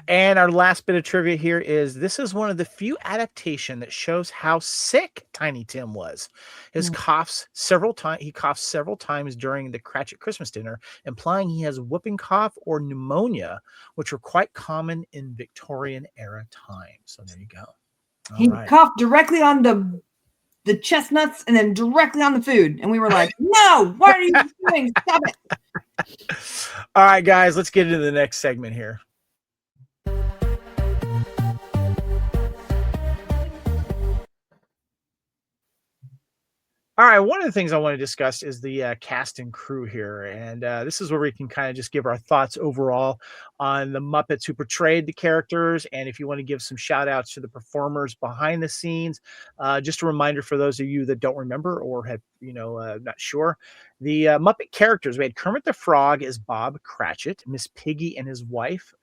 And our last bit of trivia here is this is one of the few adaptation that shows how sick Tiny Tim was. His coughs several times. He coughed several times during the Cratchit Christmas dinner, implying he has whooping cough or pneumonia, which were quite common in Victorian era time. So there you go. He coughed directly on the chestnuts and then directly on the food, and we were like, "No, what are you doing? Stop it!" All right, guys, let's get into the next segment here. All right, one of the things I want to discuss is the cast and crew here. And this is where we can kind of just give our thoughts overall on the Muppets who portrayed the characters. And if you want to give some shout outs to the performers behind the scenes, just a reminder for those of you that don't remember or have, not sure. The Muppet characters, we had Kermit the Frog as Bob Cratchit, Miss Piggy and his wife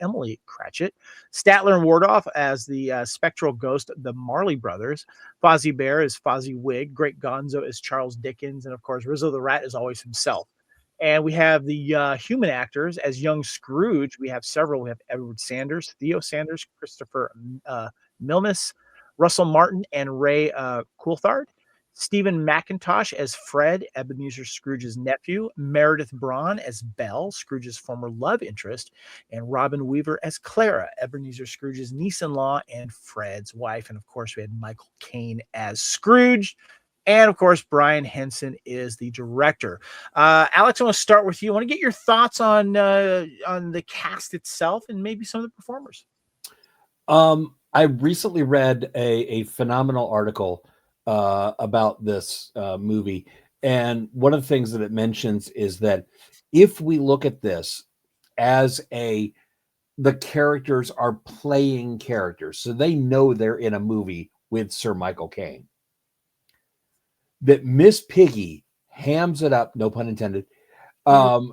Emily Cratchit, Statler and Wardorf as the spectral ghost of the Marley Brothers, Fozzie Bear as Fozzie Wig, Great Gonzo as Charles Dickens, and of course Rizzo the Rat is always himself. And we have the human actors as young Scrooge. We have several. We have Edward Sanders, Theo Sanders, Christopher Milnes, Russell Martin, and Ray Coulthard. Stephen McIntosh as Fred, Ebenezer Scrooge's nephew, Meredith Braun as Belle, Scrooge's former love interest, and Robin Weaver as Clara, Ebenezer Scrooge's niece-in-law and Fred's wife. And of course, we had Michael Caine as Scrooge. And of course, Brian Henson is the director. Alex, I want to start with you. I want to get your thoughts on the cast itself and maybe some of the performers. I recently read a phenomenal article about this movie. And one of the things that it mentions is that if we look at this as the characters are playing characters, so they know they're in a movie with Sir Michael Caine, that Miss Piggy hams it up, no pun intended,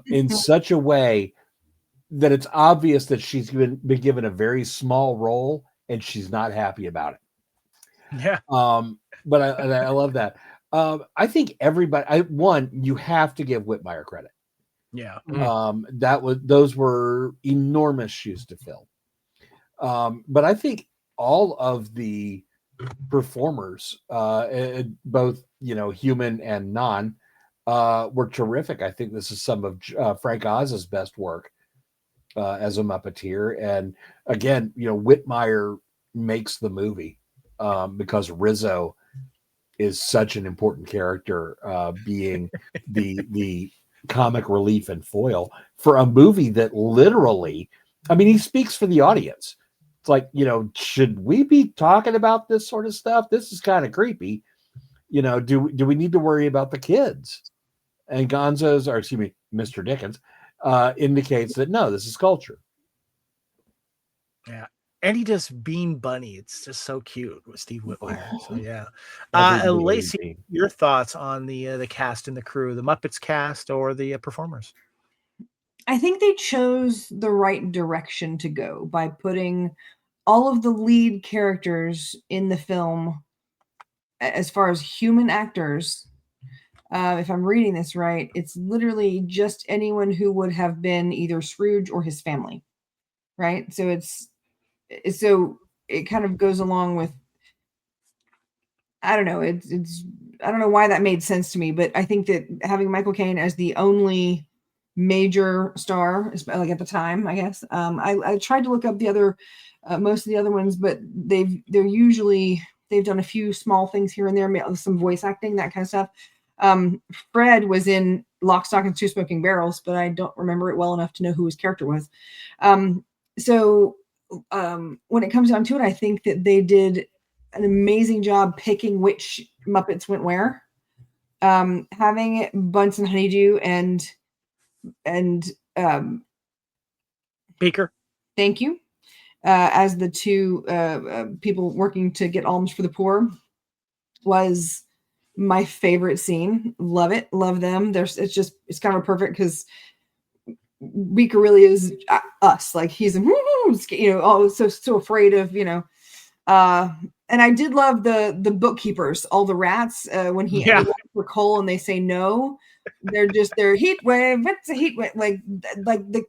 in such a way that it's obvious that she's been given a very small role and she's not happy about it. Yeah. But I love that. I think everybody, you have to give Whitmire credit. Yeah. Those were enormous shoes to fill. But I think all of the performers, both human and non, were terrific. I think this is some of Frank Oz's best work as a Muppeteer. And again, Whitmire makes the movie because Rizzo is such an important character, being the comic relief and foil for a movie that literally, he speaks for the audience. It's like, should we be talking about this sort of stuff? This is kind of creepy. Do we need to worry about the kids? And Mr. Dickens indicates that no, this is culture. Yeah. And he does Bean Bunny. It's just so cute with Steve Whitmire. So yeah. Lacey, your thoughts on the cast and the crew, the Muppets cast or the performers? I think they chose the right direction to go by putting all of the lead characters in the film as far as human actors. If I'm reading this right, it's literally just anyone who would have been either Scrooge or his family. Right. So it kind of goes along with, I don't know. I don't know why that made sense to me, but I think that having Michael Caine as the only major star, like at the time, I guess, I tried to look up the other, most of the other ones, but they've done a few small things here and there, some voice acting, that kind of stuff. Fred was in Lock, Stock, and Two Smoking Barrels, but I don't remember it well enough to know who his character was. So when it comes down to it, I think that they did an amazing job picking which Muppets went where. Having Bunsen Honeydew and Beaker. Thank you. As the two people working to get alms for the poor was my favorite scene. Love it. Love them. It's kind of perfect because Beaker really is us. Like he's, so afraid of, and I did love the bookkeepers, all the rats, when he asked for coal and they say no, they're heat wave. It's a heat wave.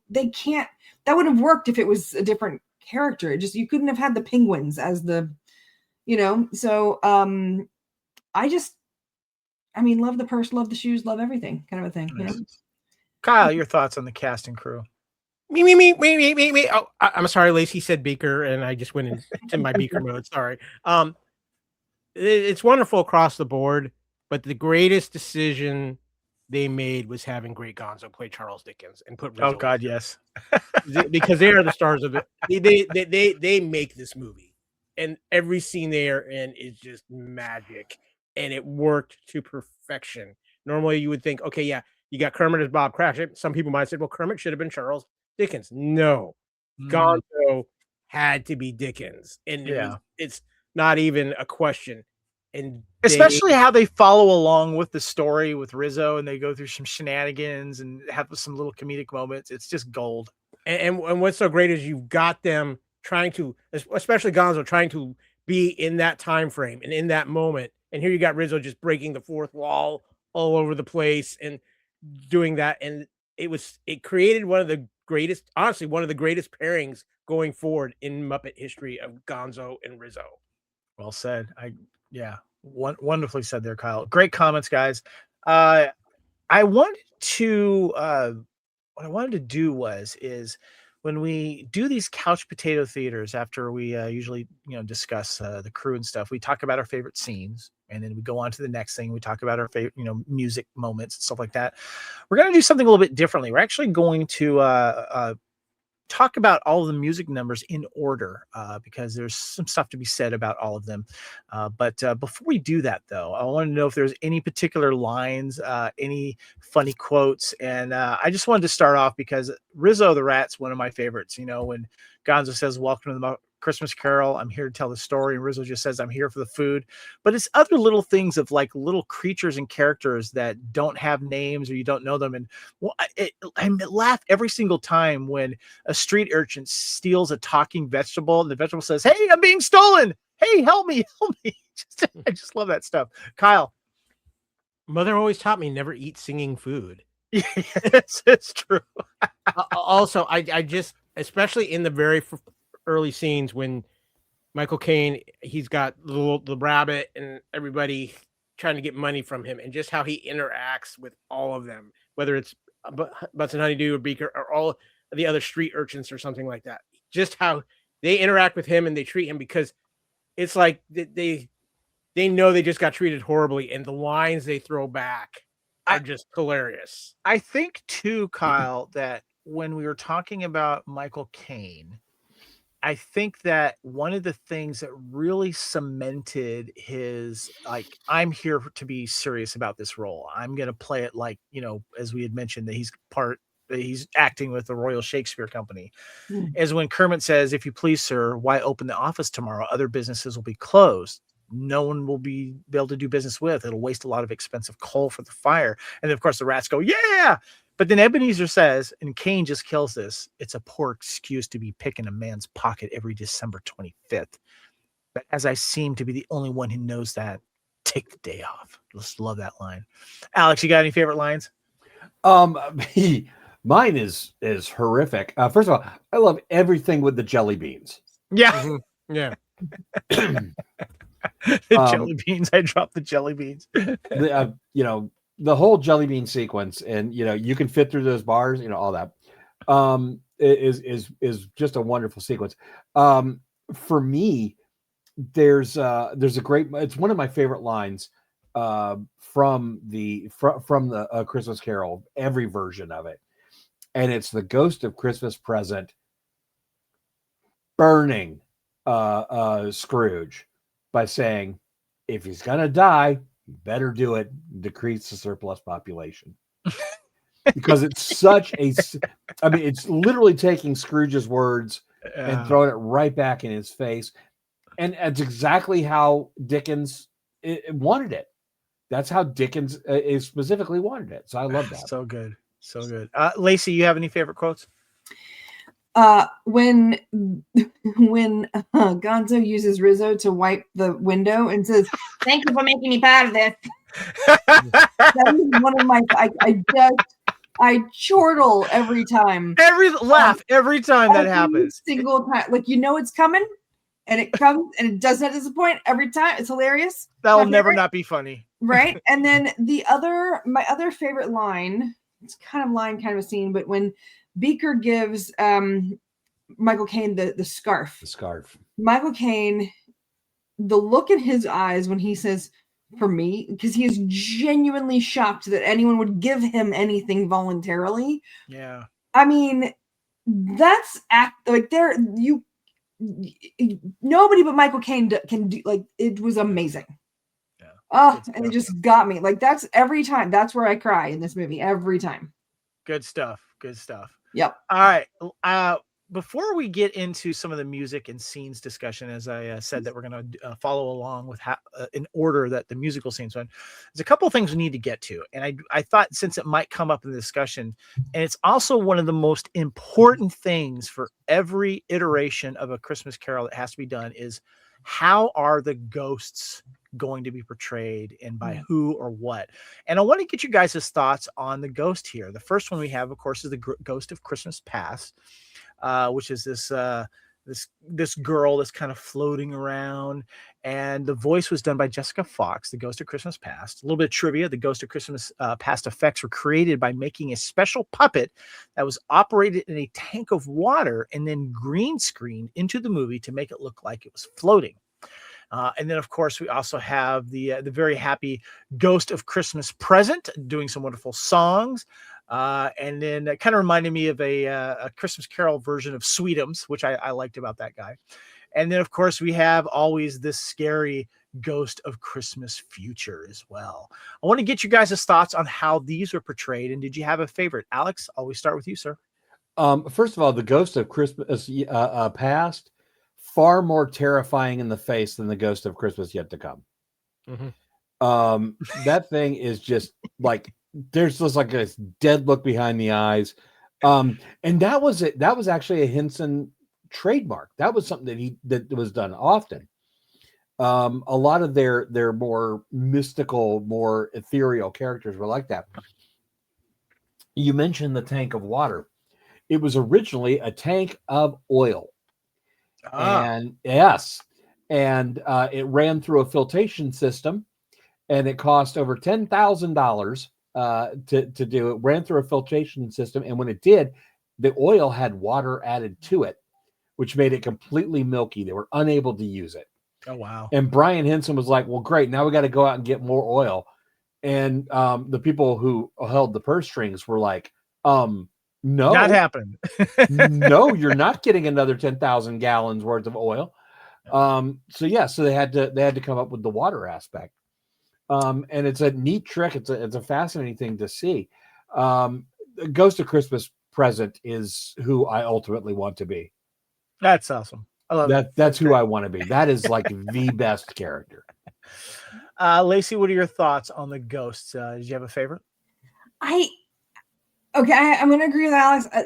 They can't, that would have worked if it was a different character. You couldn't have had the penguins as the, so, love the purse, love the shoes, love everything kind of a thing. Nice. Kyle, your thoughts on the cast and crew? Me. Oh, I'm sorry, Lacey said Beaker, and I just went into my Beaker mode. Sorry. It's wonderful across the board, but the greatest decision they made was having Great Gonzo play Charles Dickens and put Rizzo. Oh God, yes, because they are the stars of it. They make this movie, and every scene they are in is just magic, and it worked to perfection. Normally, you would think, okay, yeah. You got Kermit as Bob Cratchit. Some people might say, well, Kermit should have been Charles Dickens. No, Gonzo had to be Dickens. And it's not even a question. And especially how they follow along with the story with Rizzo and they go through some shenanigans and have some little comedic moments. It's just gold. And what's so great is you've got them trying to, especially Gonzo, trying to be in that time frame and in that moment. And here you got Rizzo just breaking the fourth wall all over the place and doing that, and it created one of the greatest pairings going forward in Muppet history of Gonzo and Rizzo. Well said. Wonderfully said there, Kyle. Great comments, guys. What I wanted to do is when we do these couch potato theaters, after we usually discuss the crew and stuff, we talk about our favorite scenes, and then we go on to the next thing. We talk about our favorite music moments and stuff like that. We're going to do something a little bit differently. We're actually going to talk about all of the music numbers in order because there's some stuff to be said about all of them. But before we do that, though, I want to know if there's any particular lines, any funny quotes. And I just wanted to start off because Rizzo the Rat's one of my favorites. When Gonzo says, "Welcome to the Christmas Carol, I'm here to tell the story," and Rizzo just says, "I'm here for the food." But it's other little things of like little creatures and characters that don't have names or you don't know them. And I laugh every single time when a street urchin steals a talking vegetable and the vegetable says, "Hey, I'm being stolen. Hey, help me, help me." I just love that stuff. Kyle. Mother always taught me never eat singing food. Yes, it's true. Also, I just, especially in the very early scenes when Michael Caine, he's got the rabbit and everybody trying to get money from him, and just how he interacts with all of them, whether it's Bunsen Honeydew or Beaker or all the other street urchins or something like that. Just how they interact with him and they treat him, because it's like they know they just got treated horribly, and the lines they throw back are just hilarious. I think too, Kyle, that when we were talking about Michael Caine, I think that one of the things that really cemented his, like, I'm here to be serious about this role. I'm going to play it like, as we had mentioned, that he's acting with the Royal Shakespeare Company, is when Kermit says, "If you please, sir, why open the office tomorrow? Other businesses will be closed. No one will be able to do business with. It'll waste a lot of expensive coal for the fire." And then, of course, the rats go, "Yeah." But then Ebenezer says, and Caine just kills this, "It's a poor excuse to be picking a man's pocket every December 25th. But as I seem to be the only one who knows that, take the day off." Just love that line. Alex, you got any favorite lines? Mine is horrific. First of all, I love everything with the jelly beans. Yeah. Mm-hmm. Yeah. The jelly beans. I dropped the jelly beans. The whole jelly bean sequence, and you can fit through those bars, all that is just a wonderful sequence. For me, there's a great, it's one of my favorite lines from the Christmas Carol, every version of it, and it's the ghost of Christmas present burning Scrooge by saying, if he's gonna die, you better do it, decrease the surplus population. Because it's such a, I mean, it's literally taking Scrooge's words and throwing it right back in his face. And it's exactly how Dickens wanted it. That's how Dickens specifically wanted it. So I love that. So good. So good. Lacey, you have any favorite quotes? When Gonzo uses Rizzo to wipe the window and says, "Thank you for making me part of this." That is one of my, I chortle every time. Every time that happens. Single time. Like, it's coming, and it comes, and it does not disappoint every time. It's hilarious. That'll never not be funny. Right? And then my other favorite line, it's kind of a scene, but when Beaker gives Michael Caine the scarf. The scarf. Michael Caine, the look in his eyes when he says, "For me," because he is genuinely shocked that anyone would give him anything voluntarily. Yeah. I mean, that's nobody but Michael Caine can do, like, it was amazing. Yeah. Oh, and it just got me. Like, that's every time. That's where I cry in this movie every time. Good stuff. Good stuff. Yep. All right. Before we get into some of the music and scenes discussion, as I said that we're going to follow along with in order that the musical scenes went, there's a couple of things we need to get to. And I thought, since it might come up in the discussion, and it's also one of the most important things for every iteration of A Christmas Carol that has to be done, is how are the ghosts going to be portrayed and by who or what? And I want to get you guys' thoughts on the ghost here. The first one we have, of course, is the Ghost of Christmas Past, which is this girl that's kind of floating around, and the voice was done by Jessica Fox. The Ghost of Christmas Past. A little bit of trivia: the Ghost of Christmas Past effects were created by making a special puppet that was operated in a tank of water and then green screened into the movie to make it look like it was floating. And then, of course, we also have the very happy Ghost of Christmas Present doing some wonderful songs. And then it kind of reminded me of a Christmas Carol version of Sweetums, which I liked about that guy. And then, of course, we have always this scary Ghost of Christmas Future as well. I want to get you guys' thoughts on how these were portrayed. And did you have a favorite? Alex, always start with you, sir. First of all, the Ghost of Christmas Past, far more terrifying in the face than the Ghost of Christmas Yet to Come. Mm-hmm. That thing is just like, there's just like a dead look behind the eyes. And that was it. That was actually a Henson trademark. That was something that was done often. A lot of their more mystical, more ethereal characters were like that. You mentioned the tank of water. It was originally a tank of oil. And yes, and it ran through a filtration system, and it cost over $10,000 to do it. Ran through a filtration system, and when it did, the oil had water added to it, which made it completely milky. They were unable to use it. Oh wow! And Brian Henson was like, "Well, great, now we got to go out and get more oil." And the people who held the purse strings were like, "No, not happened. No, you're not getting another 10,000 gallons worth of oil." So they had to come up with the water aspect. And it's a neat trick. It's a fascinating thing to see. Ghost of Christmas Present is who I ultimately want to be. That's awesome. I love that. That's who I want to be. That is like the best character. Lacey, what are your thoughts on the ghosts? Did you have a favorite? I'm going to agree with Alex. I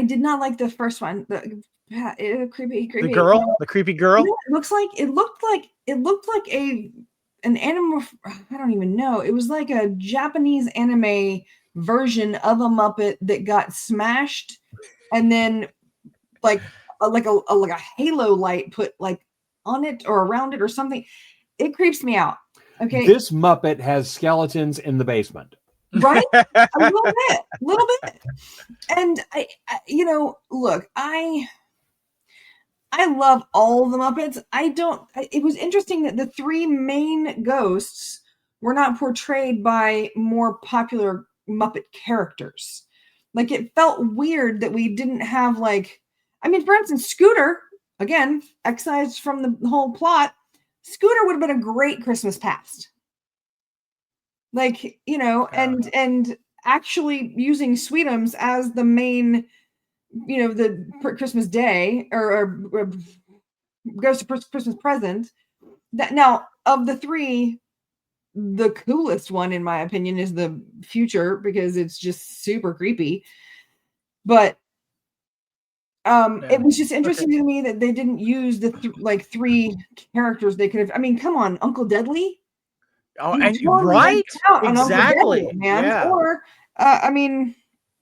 did not like the first one. The creepy. The creepy girl. It looked like an animal. I don't even know. It was like a Japanese anime version of a Muppet that got smashed, and then like a halo light put like on it or around it or something. It creeps me out. Okay. This Muppet has skeletons in the basement. Right? A little bit. And I love all the Muppets. It was interesting that the three main ghosts were not portrayed by more popular Muppet characters. Like it felt weird that we didn't have like, I mean, for instance, Scooter, again, excised from the whole plot. Scooter would have been a great Christmas past. Like, you know, and actually using Sweetums as the main, you know, the Christmas day or Ghost of Christmas Present. That now of the three, the coolest one in my opinion is the future because it's just super creepy. But it was just interesting to me that they didn't use the three characters they could have. I mean, come on, Uncle Deadly. Oh, and right, exactly, Deadly, man. Yeah. Or I mean,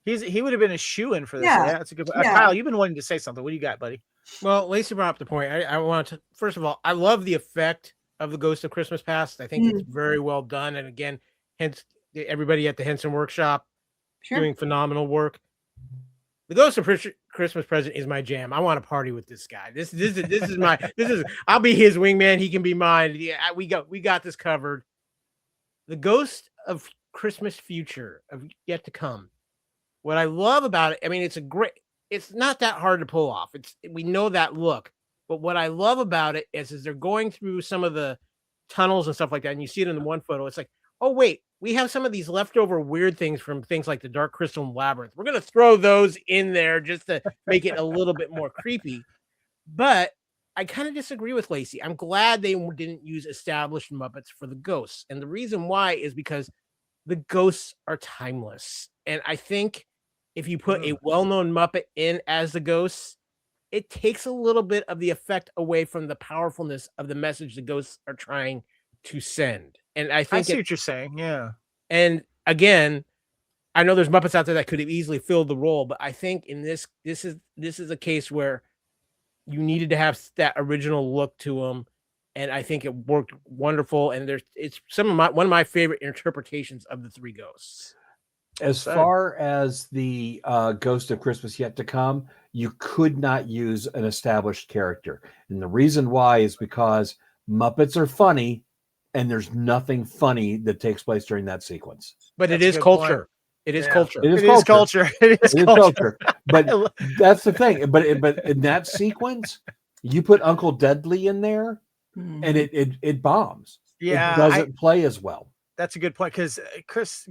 he would have been a shoo-in for this. Yeah, that's a good. Kyle, you've been wanting to say something. What do you got, buddy? Well, Lacey brought up the point. I want to, first of all, I love the effect of the Ghost of Christmas Past. I think it's very well done. And again, hence everybody at the Henson workshop doing phenomenal work. The Ghost of Christmas Present is my jam. I want to party with this guy. This is my I'll be his wingman. He can be mine. Yeah, we got this covered. The Ghost of Christmas Future of Yet to Come. What I love about it, I mean, it's not that hard to pull off. We know that look, but what I love about it is they're going through some of the tunnels and stuff like that, and you see it in the one photo. It's like, oh wait, we have some of these leftover weird things from things like the Dark Crystal Labyrinth. We're gonna throw those in there just to make it a little bit more creepy. But I kind of disagree with Lacey. I'm glad they didn't use established Muppets for the ghosts, and the reason why is because the ghosts are timeless, and I think if you put a well-known Muppet in as the ghosts, it takes a little bit of the effect away from the powerfulness of the message the ghosts are trying to send. And I think I see what you're saying. Yeah. And again, I know there's Muppets out there that could have easily filled the role, but I think in this is a case where you needed to have that original look to them, and I think it worked wonderful. And it's one of my favorite interpretations of the three ghosts. As far as the Ghost of Christmas Yet to Come, you could not use an established character. And the reason why is because Muppets are funny, and there's nothing funny that takes place during that sequence. But it is culture. It is culture. It is culture. It is culture. But that's the thing. But in that sequence, you put Uncle Deadly in there, and it bombs. Yeah, it doesn't play as well. That's a good point, because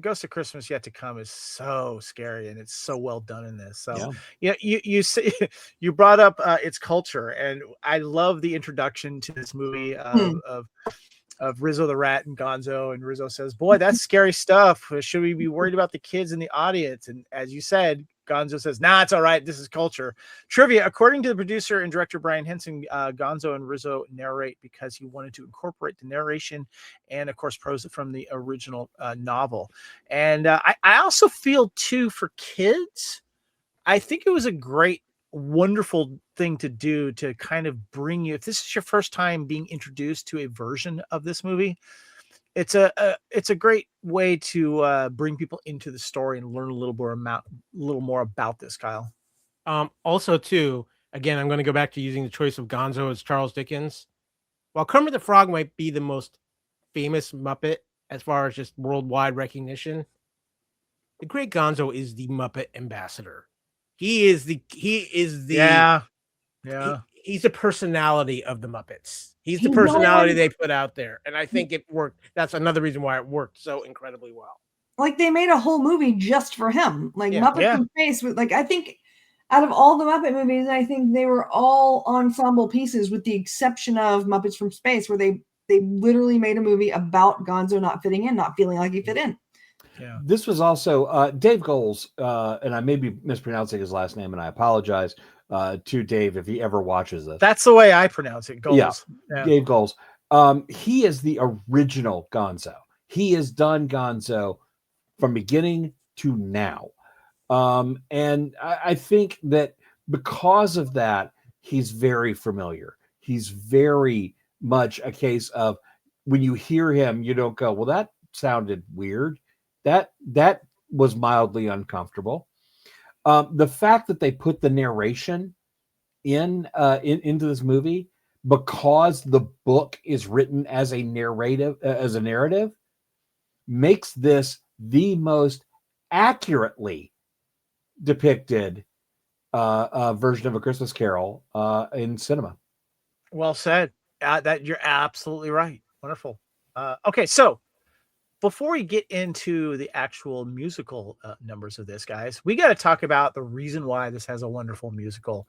Ghost of Christmas Yet to Come is so scary, and it's so well done in this. So you brought up its culture, and I love the introduction to this movie of Rizzo the Rat and Gonzo, and Rizzo says, "Boy, that's scary stuff. Should we be worried about the kids in the audience?" And as you said, Gonzo says, "Nah, it's all right. This is culture." Trivia: according to the producer and director Brian Henson, Gonzo and Rizzo narrate because he wanted to incorporate the narration and, of course, prose from the original novel. And I also feel too, for kids, I think it was a great, wonderful thing to do to kind of bring you, if this is your first time being introduced to a version of this movie, it's a great way to bring people into the story and learn a little more about this, Kyle. Also, too, again, I'm going to go back to using the choice of Gonzo as Charles Dickens. While Kermit the Frog might be the most famous Muppet as far as just worldwide recognition, the great Gonzo is the Muppet ambassador. He's the personality of the Muppets. He's the personality they put out there. And I think it worked. That's another reason why it worked so incredibly well. Like they made a whole movie just for him. Like Muppets from Space. I think out of all the Muppet movies, I think they were all ensemble pieces with the exception of Muppets from Space, where they literally made a movie about Gonzo not fitting in, not feeling like he fit in. Yeah. This was also Dave Goelz, and I may be mispronouncing his last name, and I apologize to Dave if he ever watches this. That's the way I pronounce it, Goelz. Yeah. Dave Goelz. He is the original Gonzo. He has done Gonzo from beginning to now. And I think that because of that, he's very familiar. He's very much a case of when you hear him, you don't go, well, that sounded weird. That was mildly uncomfortable. The fact that they put the narration into this movie because the book is written as a narrative makes this the most accurately depicted version of A Christmas Carol in cinema. Well said. That you're absolutely right. Wonderful. Okay, so before we get into the actual musical numbers of this, guys, we got to talk about the reason why this has a wonderful musical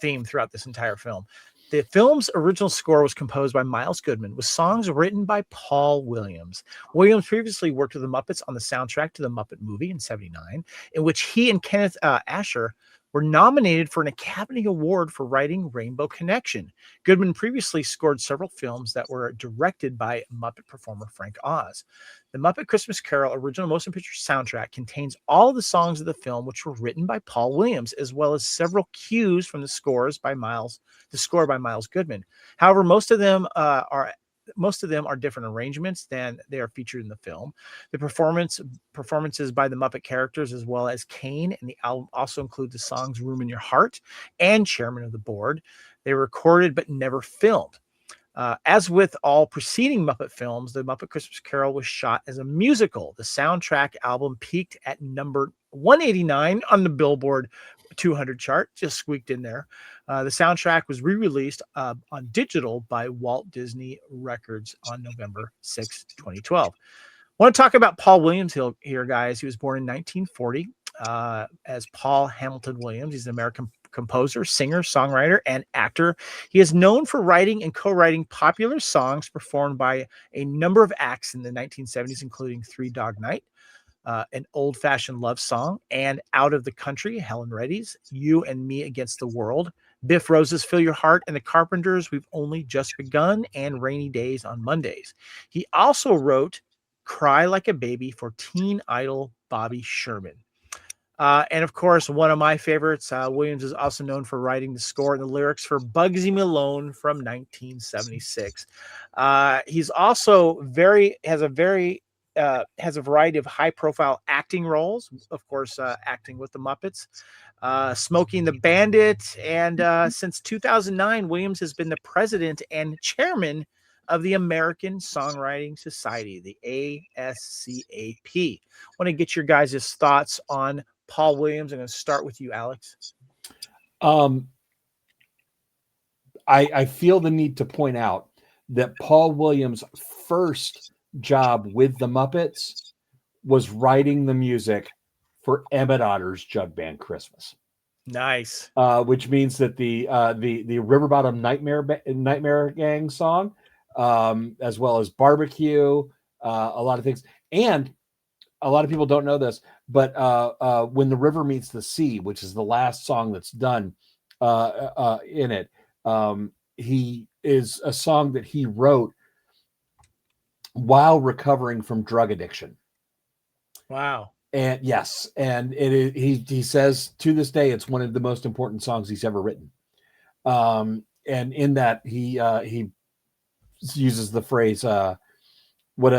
theme throughout this entire film. The film's original score was composed by Miles Goodman, with songs written by Paul Williams. Williams previously worked with the Muppets on the soundtrack to the Muppet movie in '79, in which he and Kenneth Asher were nominated for an Academy Award for writing Rainbow Connection. Goodman previously scored several films that were directed by Muppet performer Frank Oz. The Muppet Christmas Carol original motion picture soundtrack contains all of the songs of the film, which were written by Paul Williams, as well as several cues from the score by Miles Goodman. However, most of them are different arrangements than they are featured in the film. The performances by the Muppet characters, as well as Caine, and the album also include the songs Room in Your Heart and Chairman of the Board. They were recorded but never filmed. As with all preceding Muppet films, the Muppet Christmas Carol was shot as a musical. The soundtrack album peaked at number 189 on the Billboard 200 chart, just squeaked in there. The soundtrack was re-released on digital by Walt Disney Records on November 6, 2012. I want to talk about Paul Williams here, guys. He was born in 1940 as Paul Hamilton Williams. He's an American composer, singer, songwriter, and actor. He is known for writing and co-writing popular songs performed by a number of acts in the 1970s, including Three Dog Night, An Old-Fashioned Love Song, and Out of the Country, Helen Reddy's You and Me Against the World, Biff Rose's Fill Your Heart, and the Carpenters' We've Only Just Begun, and Rainy Days on Mondays. He also wrote Cry Like a Baby for teen idol Bobby Sherman. And of course, one of my favorites, Williams is also known for writing the score and the lyrics for Bugsy Malone from 1976. He's also has a variety of high-profile acting roles. Of course, acting with the Muppets, Smokey and the Bandit, and since 2009, Williams has been the president and chairman of the American Songwriting Society, the ASCAP. I want to get your guys' thoughts on Paul Williams. I'm going to start with you, Alex. I feel the need to point out that Paul Williams' first job with the Muppets was writing the music for Emmett Otter's Jug Band Christmas. Nice. Which means that the River Bottom Nightmare Gang song, as well as Barbecue, a lot of things, and a lot of people don't know this, but When the River Meets the Sea, which is the last song that's done in it, he is a song that he wrote while recovering from drug addiction. Wow. And yes, and he says to this day it's one of the most important songs he's ever written. And in that he uses the phrase what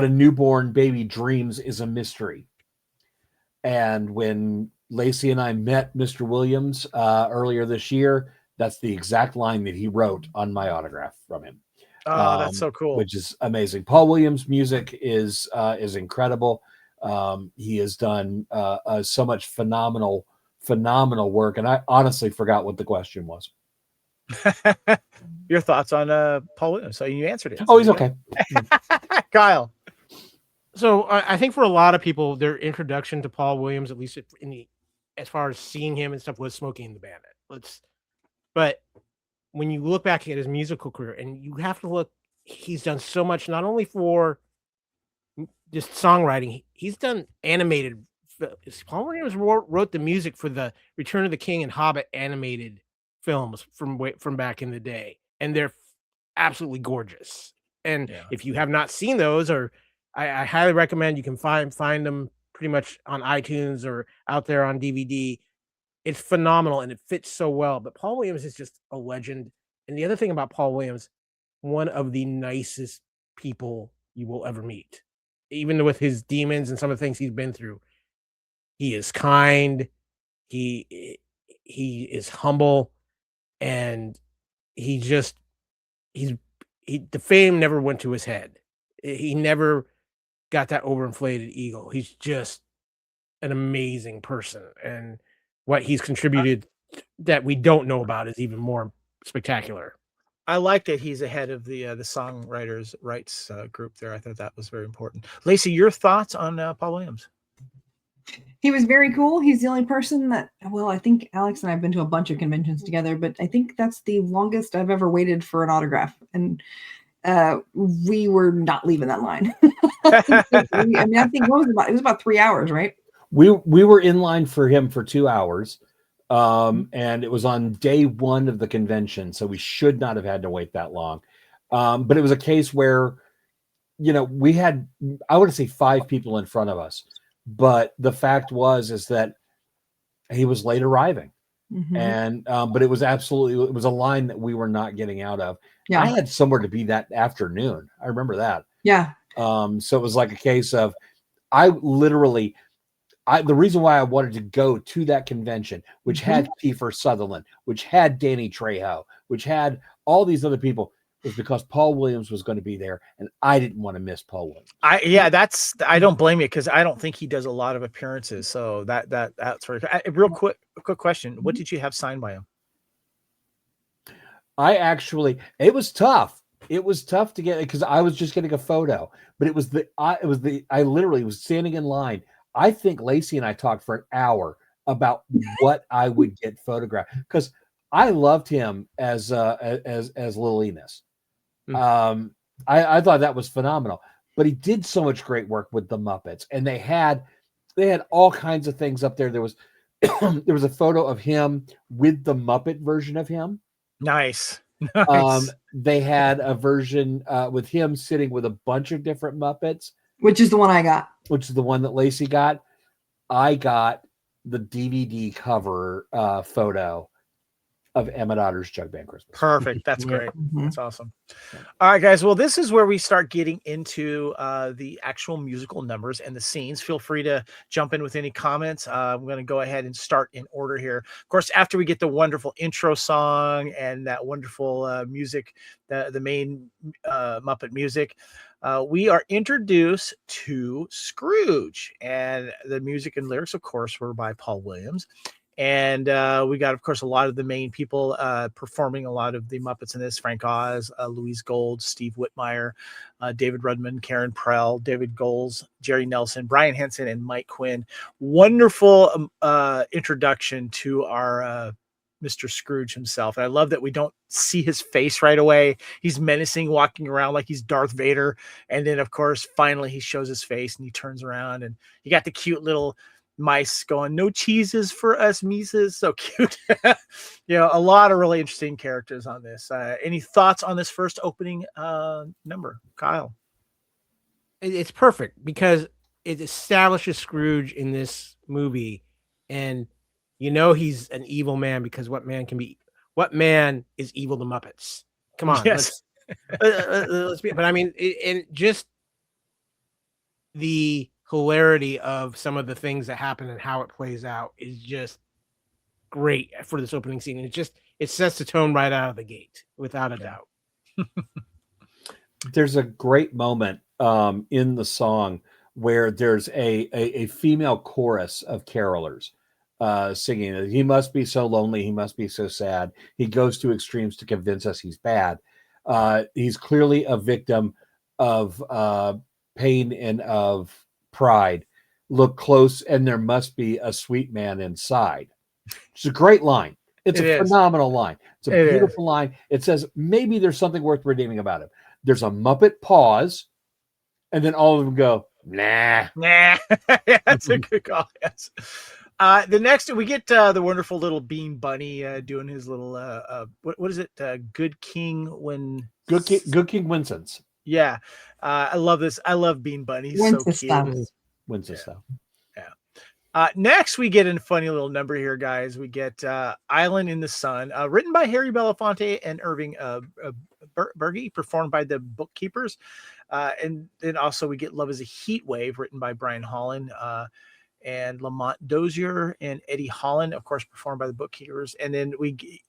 a newborn baby dreams is a mystery. And when Lacey and I met Mr. Williams earlier this year, that's the exact line that he wrote on my autograph from him. Oh, that's so cool. Which is amazing. Paul Williams' music is incredible. He has done so much phenomenal work. And I honestly forgot what the question was. Your thoughts on Paul Williams? So you answered it. Oh, he's okay. Kyle. So I think for a lot of people, their introduction to Paul Williams, at least as far as seeing him and stuff, was Smokey and the Bandit. But when you look back at his musical career, and you have to look, he's done so much, not only for just songwriting, he's done animated. Paul Williams wrote the music for the Return of the King and Hobbit animated films from back in the day, and they're absolutely gorgeous. And if you have not seen those, or I highly recommend, you can find them pretty much on iTunes or out there on DVD. It's phenomenal and it fits so well. But Paul Williams is just a legend. And the other thing about Paul Williams, one of the nicest people you will ever meet. Even with his demons and some of the things he's been through, he is kind, he is humble, and the fame never went to his head. He never got that overinflated ego. He's just an amazing person, and what he's contributed that we don't know about is even more spectacular. I like that he's ahead of the songwriters rights group there. I thought that was very important. Lacey, your thoughts on Paul Williams? He was very cool. He's the only person that, well, I think Alex and I have been to a bunch of conventions together, but I think that's the longest I've ever waited for an autograph. And we were not leaving that line. I think it was about 3 hours, right? We were in line for him for 2 hours. And it was on day one of the convention, so we should not have had to wait that long. But it was a case where, we had, I would say 5 people in front of us, but the fact is that he was late arriving. Mm-hmm. And but it was a line that we were not getting out of. Yeah. I had somewhere to be that afternoon. I remember that. Yeah. So it was like a case of the reason why I wanted to go to that convention, which had Kiefer Sutherland, which had Danny Trejo, which had all these other people, was because Paul Williams was going to be there, and I didn't want to miss Paul Williams. I don't blame you, because I don't think he does a lot of appearances. So that's sort of real quick question. What did you have signed by him? It was tough. It was tough to get, because I was just getting a photo, but I literally was standing in line. I think Lacey and I talked for an hour about what I would get photographed, because I loved him as Little Enos. I thought that was phenomenal, but he did so much great work with the Muppets, and they had all kinds of things up there. There was a photo of him with the Muppet version of him. Nice. They had a version with him sitting with a bunch of different Muppets, which is the one I got. Which is the one that Lacey got. I got the DVD cover photo of Emmett Otter's Jug Band Christmas. Perfect. That's great. That's awesome. All right, guys. Well, this is where we start getting into the actual musical numbers and the scenes. Feel free to jump in with any comments. I'm going to go ahead and start in order here. Of course, after we get the wonderful intro song and that wonderful music, the main Muppet music, we are introduced to Scrooge, and the music and lyrics, of course, were by Paul Williams. And we got, of course, a lot of the main people performing a lot of the Muppets in this: Frank Oz, Louise Gold, Steve Whitmire, David Rudman, Karen Prell, David Goelz, Jerry Nelson, Brian Henson, and Mike Quinn. Wonderful introduction to our Mr. Scrooge himself. And I love that we don't see his face right away. He's menacing, walking around like he's Darth Vader. And then, of course, finally he shows his face and he turns around, and you got the cute little mice going, "No cheeses for us Mises." So cute. A lot of really interesting characters on this. Any thoughts on this first opening number, Kyle? It's perfect because it establishes Scrooge in this movie, and he's an evil man, because what man is evil? The Muppets. Come on. Yes. Let's be, but I mean, and just the hilarity of some of the things that happen and how it plays out is just great for this opening scene. It sets the tone right out of the gate, without a doubt. There's a great moment in the song where there's a female chorus of carolers singing that he must be so lonely, he must be so sad, he goes to extremes to convince us he's bad. He's clearly a victim of pain and of pride. Look close, and there must be a sweet man inside. It's a great line. It's a phenomenal line. It's a beautiful line. It says maybe there's something worth redeeming about it. There's a Muppet pause, and then all of them go, nah. Yeah, that's a good call. Yes. The next, we get the wonderful little Bean Bunny doing his little what is it? Good King Winston's. Yeah, I love this. I love Bean Bunny. He's so cute. Winston stuff. Yeah. Next, we get a funny little number here, guys. We get "Island in the Sun," written by Harry Belafonte and Irving Berge, performed by the Bookkeepers, and then also we get "Love Is a Heat Wave," written by Brian Holland and Lamont Dozier and Eddie Holland, of course, performed by the Bookkeepers. And then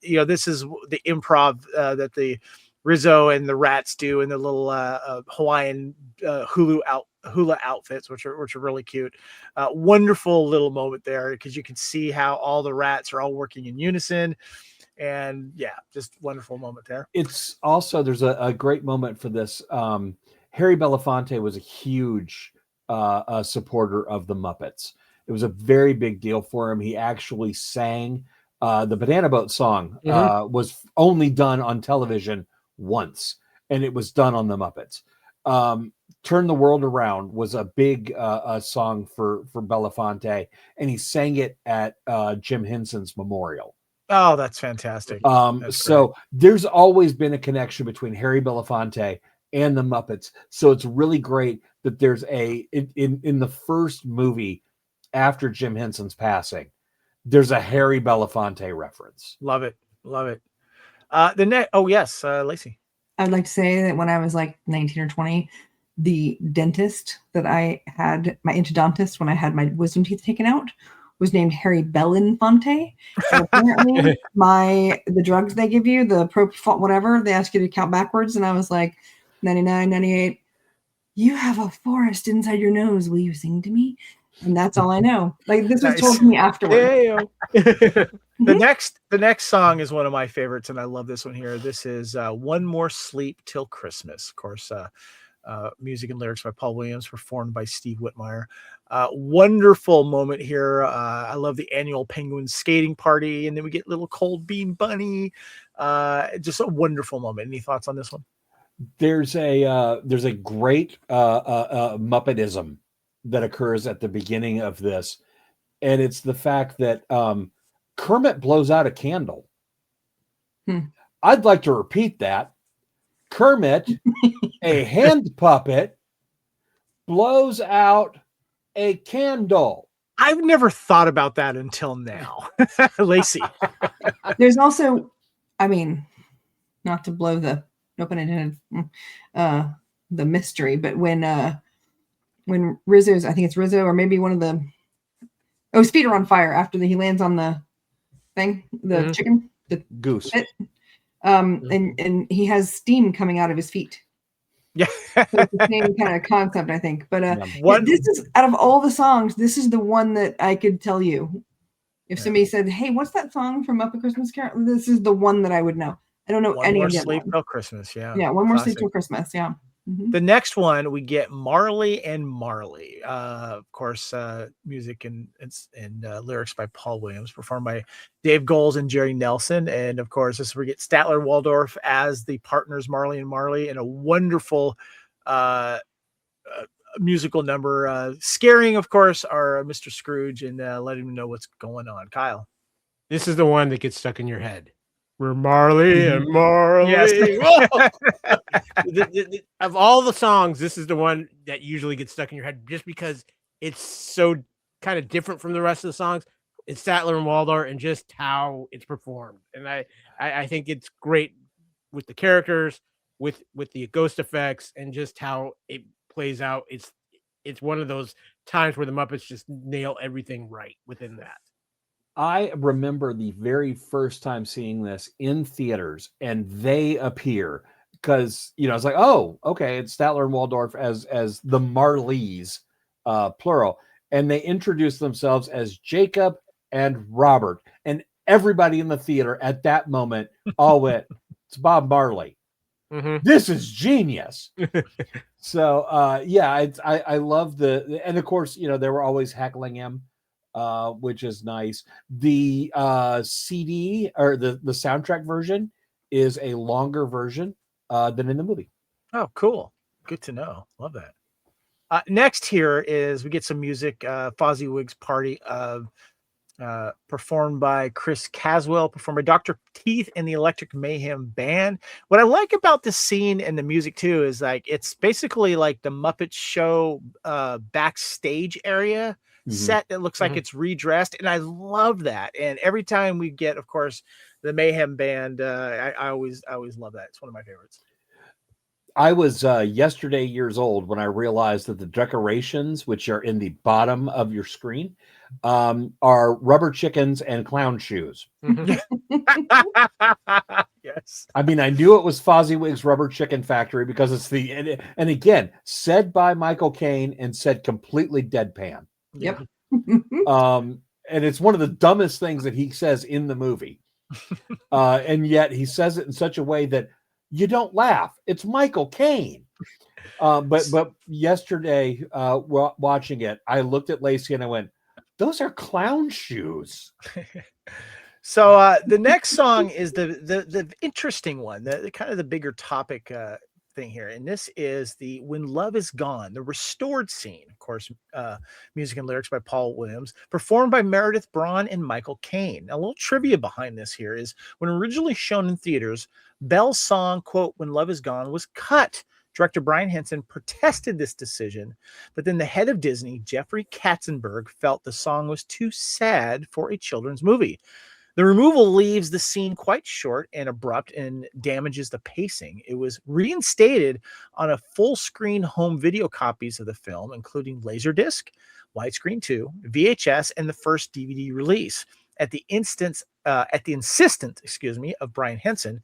this is the improv that the Rizzo and the Rats do, and the little Hawaiian hula hula outfits, which are really cute. Wonderful little moment there because you can see how all the rats are all working in unison. And yeah, just wonderful moment there. It's also, there's a great moment for this. Harry Belafonte was a huge supporter of the Muppets. It was a very big deal for him. He actually sang the Banana Boat song, was only done on television once, and it was done on the Muppets. Turn the World Around was a big song for Belafonte, and he sang it at Jim Henson's memorial. Oh, that's fantastic. So there's always been a connection between Harry Belafonte and the Muppets. So it's really great that there's in the first movie after Jim Henson's passing, there's a Harry Belafonte reference. Love it. Love it. Lacey. I'd like to say that when I was like 19 or 20, the dentist that I had, my endodontist, when I had my wisdom teeth taken out, was named Harry Belafonte. So apparently the drugs they give you, the propofol, whatever, they ask you to count backwards. And I was like, 99, 98. You have a forest inside your nose. Will you sing to me? And that's all I know. Like, this was told to me afterwards. The next song is one of my favorites, and I love this one here. This is One More Sleep Till Christmas. Of course, music and lyrics by Paul Williams, performed by Steve Whitmire. Wonderful moment here. I love the annual Penguin skating party, and then we get little Cold Bean Bunny. Just a wonderful moment. Any thoughts on this one? There's a great Muppetism that occurs at the beginning of this, and it's the fact that Kermit blows out a candle. I'd like to repeat that. Kermit, a hand puppet, blows out a candle. I've never thought about that until now. Lacey. There's also, I mean, not to blow the open intended the mystery, but when Rizzo's, I think it's Rizzo, or maybe one of the, his feet are on fire after he lands on the thing, the chicken, the goose. And he has steam coming out of his feet. Yeah. So it's the same kind of concept, I think. But this is, out of all the songs, this is the one that I could tell you. If somebody said, "Hey, what's that song from Muppet Christmas Carol?" This is the one that I would know. I don't know any of them. Sleep Till Christmas. Yeah. Yeah. One More Sleep Till Christmas. Yeah. The next one, we get Marley and Marley. Of course, music and lyrics by Paul Williams, performed by Dave Goelz and Jerry Nelson. And of course, we get Statler and Waldorf as the partners, Marley and Marley, in a wonderful musical number, scaring, of course, our Mr. Scrooge and letting him know what's going on. Kyle. This is the one that gets stuck in your head. We're Marley and Marley. Yes. Of all the songs, this is the one that usually gets stuck in your head just because it's so kind of different from the rest of the songs. It's Statler and Waldorf and just how it's performed. And I think it's great with the characters, with the ghost effects, and just how it plays out. It's one of those times where the Muppets just nail everything right within that. I remember the very first time seeing this in theaters, and they appear because, it's like, oh, okay, it's Statler and Waldorf as the Marleys, plural, and they introduce themselves as Jacob and Robert, and everybody in the theater at that moment all went, "It's Bob Marley. This is genius." So, I love and of course, they were always heckling him. Which is nice. The CD or the soundtrack version is a longer version than in the movie. Oh, cool. Good to know. Love that. Next here is we get some music, Fozziwig's Party, performed by Chris Caswell, performed by Dr. Teeth and the Electric Mayhem Band. What I like about this scene and the music too is like it's basically like the Muppet Show backstage area set that looks like it's redressed, and I love that. And every time we get, of course, the Mayhem Band, I always love that. It's one of my favorites. I was yesterday years old when I realized that the decorations, which are in the bottom of your screen, are rubber chickens and clown shoes. Yes. I mean, I knew it was Fozziwig's Rubber Chicken Factory because it's and again, said by Michael Caine and said completely deadpan. Yep. And it's one of the dumbest things that he says in the movie. And yet he says it in such a way that you don't laugh. It's Michael Caine. But yesterday, watching it, I looked at Lacey and I went, "Those are clown shoes." So the next song is the interesting one, the kind of the bigger topic thing here, and this is the "When Love Is Gone," the restored scene. Of course, music and lyrics by Paul Williams, performed by Meredith Braun and Michael Caine. Now, a little trivia behind this here is when originally shown in theaters, Bell's song, quote, "When Love Is Gone," was cut. Director Brian Henson protested this decision, but then the head of Disney, Jeffrey Katzenberg, felt the song was too sad for a children's movie. The removal leaves the scene quite short and abrupt and damages the pacing. It was reinstated on a full-screen home video copies of the film, including Laserdisc, widescreen 2, VHS, and the first DVD release. At the insistence of Brian Henson,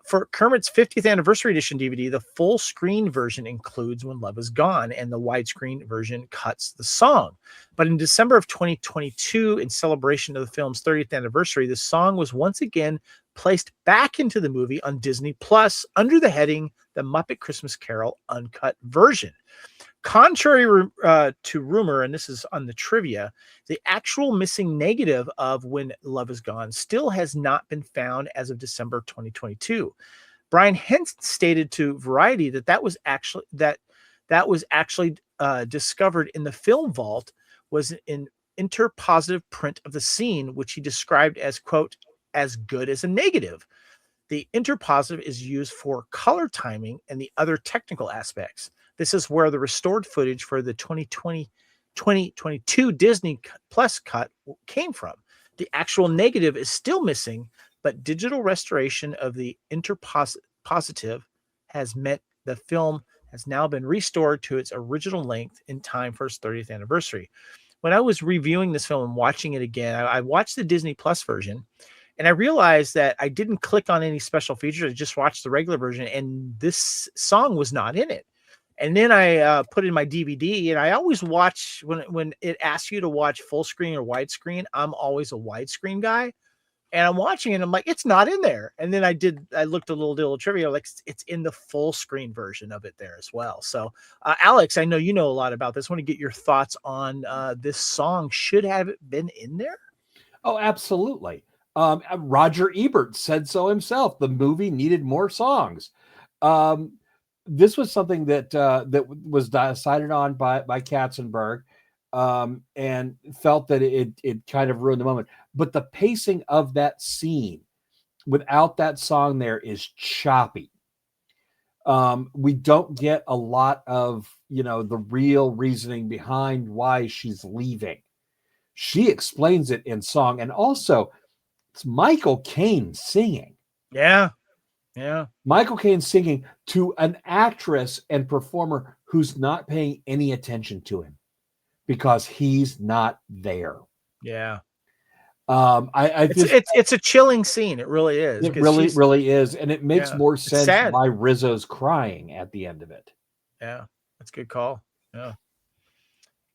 for Kermit's 50th anniversary edition DVD, the full screen version includes "When Love Is Gone," and the widescreen version cuts the song. But in December of 2022, in celebration of the film's 30th anniversary, the song was once again placed back into the movie on Disney Plus under the heading "The Muppet Christmas Carol Uncut Version." Contrary to rumor, and this is on the trivia, the actual missing negative of "When Love Is Gone" still has not been found as of December 2022. Brian Henson stated to Variety that was actually discovered in the film vault was an interpositive print of the scene, which he described as, quote, "as good as a negative." The interpositive is used for color timing and the other technical aspects. This is where the restored footage for the 2022 Disney Plus cut came from. The actual negative is still missing, but digital restoration of the interpositive has meant the film has now been restored to its original length in time for its 30th anniversary. When I was reviewing this film and watching it again, I watched the Disney Plus version, and I realized that I didn't click on any special features. I just watched the regular version, and this song was not in it. And then I put in my DVD, and I always watch when it asks you to watch full screen or widescreen. I'm always a widescreen guy, and I'm watching it. And I'm like, it's not in there. And then I looked a little trivia, like it's in the full screen version of it there as well. So, Alex, I know you know a lot about this. I want to get your thoughts on this song. Should have it been in there? Oh, absolutely. Roger Ebert said so himself. The movie needed more songs. This was something that was decided on by Katzenberg, and felt that it kind of ruined the moment. But the pacing of that scene without that song there is choppy. We don't get a lot of the real reasoning behind why she's leaving. She explains it in song, and also it's Michael Caine singing. Yeah. Michael Caine singing to an actress and performer who's not paying any attention to him because he's not there. Yeah. It's a chilling scene. It really is. It really is. And it makes more sense why Rizzo's crying at the end of it. Yeah. That's a good call. Yeah.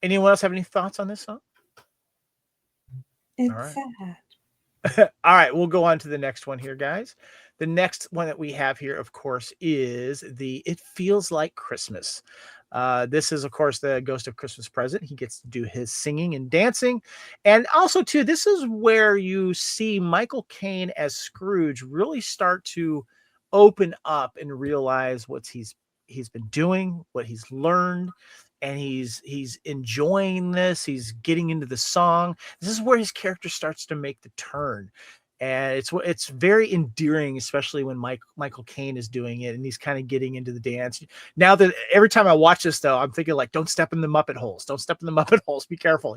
Anyone else have any thoughts on this song? It's sad. All right, we'll go on to the next one here, guys. The next one that we have here, of course, is "It Feels Like Christmas." This is, of course, the Ghost of Christmas Present. He gets to do his singing and dancing. And also, too, this is where you see Michael Caine as Scrooge really start to open up and realize what he's been doing, what he's learned. And he's enjoying this. He's getting into the song. This is where his character starts to make the turn. And it's very endearing, especially when Michael Caine is doing it and he's kind of getting into the dance. Now that every time I watch this, though, I'm thinking like, don't step in the Muppet holes. Don't step in the Muppet holes. Be careful,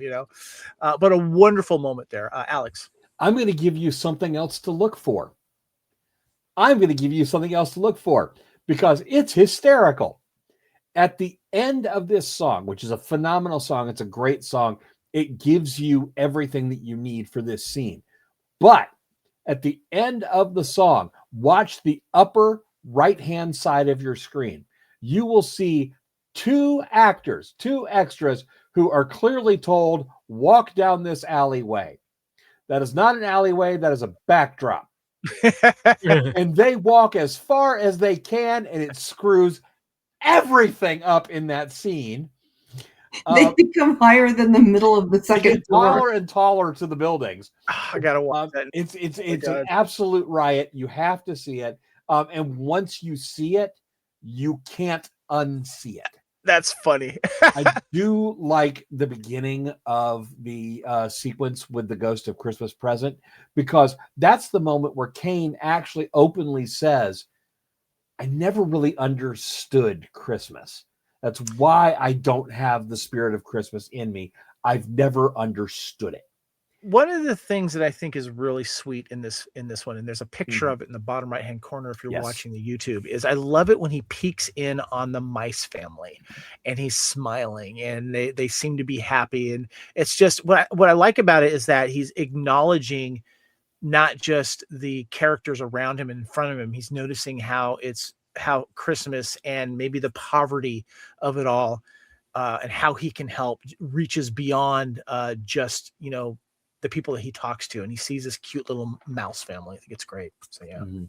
But a wonderful moment there. Alex. I'm going to give you something else to look for. because it's hysterical. At the end of this song, which is a phenomenal song, it's a great song. It gives you everything that you need for this scene. But at the end of the song, watch the upper right-hand side of your screen. You will see two extras who are clearly told, walk down this alleyway. That is not an alleyway, that is a backdrop. And they walk as far as they can, and it screws everything up in that scene. They become higher than the middle of the second floor. Taller and taller to the buildings. I gotta watch that. It's an absolute riot. You have to see it. And once you see it, you can't unsee it. That's funny. I do like the beginning of the sequence with the Ghost of Christmas Present, because that's the moment where Caine actually openly says, I never really understood Christmas. That's why I don't have the spirit of Christmas in me. I've never understood it. One of the things that I think is really sweet in this one, and there's a picture of it in the bottom right hand corner if you're watching the YouTube, is I love it when he peeks in on the mice family and he's smiling and they seem to be happy. And it's just what I like about it is that he's acknowledging not just the characters around him and in front of him. He's noticing how Christmas and maybe the poverty of it all and how he can help reaches beyond just, the people that he talks to, and he sees this cute little mouse family. I think it's great. So yeah. Mm-hmm.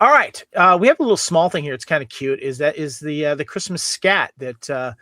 All right. We have a little small thing here. It's kind of cute. Is the Christmas scat that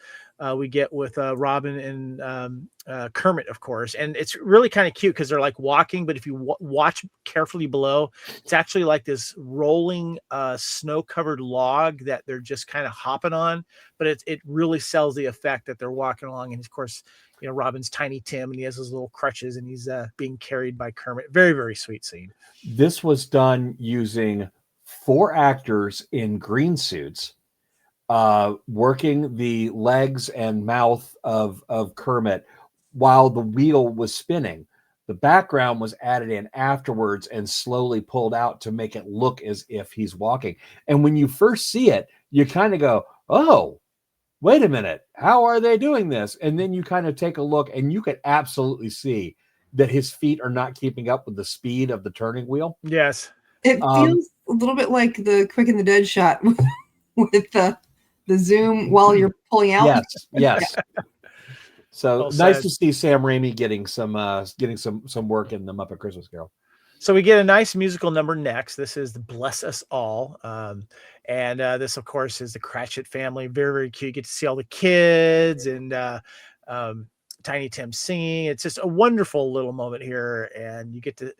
we get with Robin and Kermit, of course. And it's really kind of cute because they're like walking, but if you watch carefully below, it's actually like this rolling snow-covered log that they're just kind of hopping on, but it really sells the effect that they're walking along. And of course, Robin's Tiny Tim, and he has his little crutches, and he's being carried by Kermit. Very, very sweet scene. This was done using 4 actors in green suits, working the legs and mouth of Kermit while the wheel was spinning. The background was added in afterwards and slowly pulled out to make it look as if he's walking. And when you first see it, you kind of go, oh, wait a minute, how are they doing this? And then you kind of take a look and you could absolutely see that his feet are not keeping up with the speed of the turning wheel. Yes. It feels a little bit like the Quick and the Dead shot with the zoom while you're pulling out. Yes. So nice to see Sam Raimi getting some work in the Muppet Christmas Carol. So we get a nice musical number next. This is the Bless Us All. And this, of course, is the Cratchit family. Very, very cute. You get to see all the kids and Tiny Tim singing. It's just a wonderful little moment here. And you get to,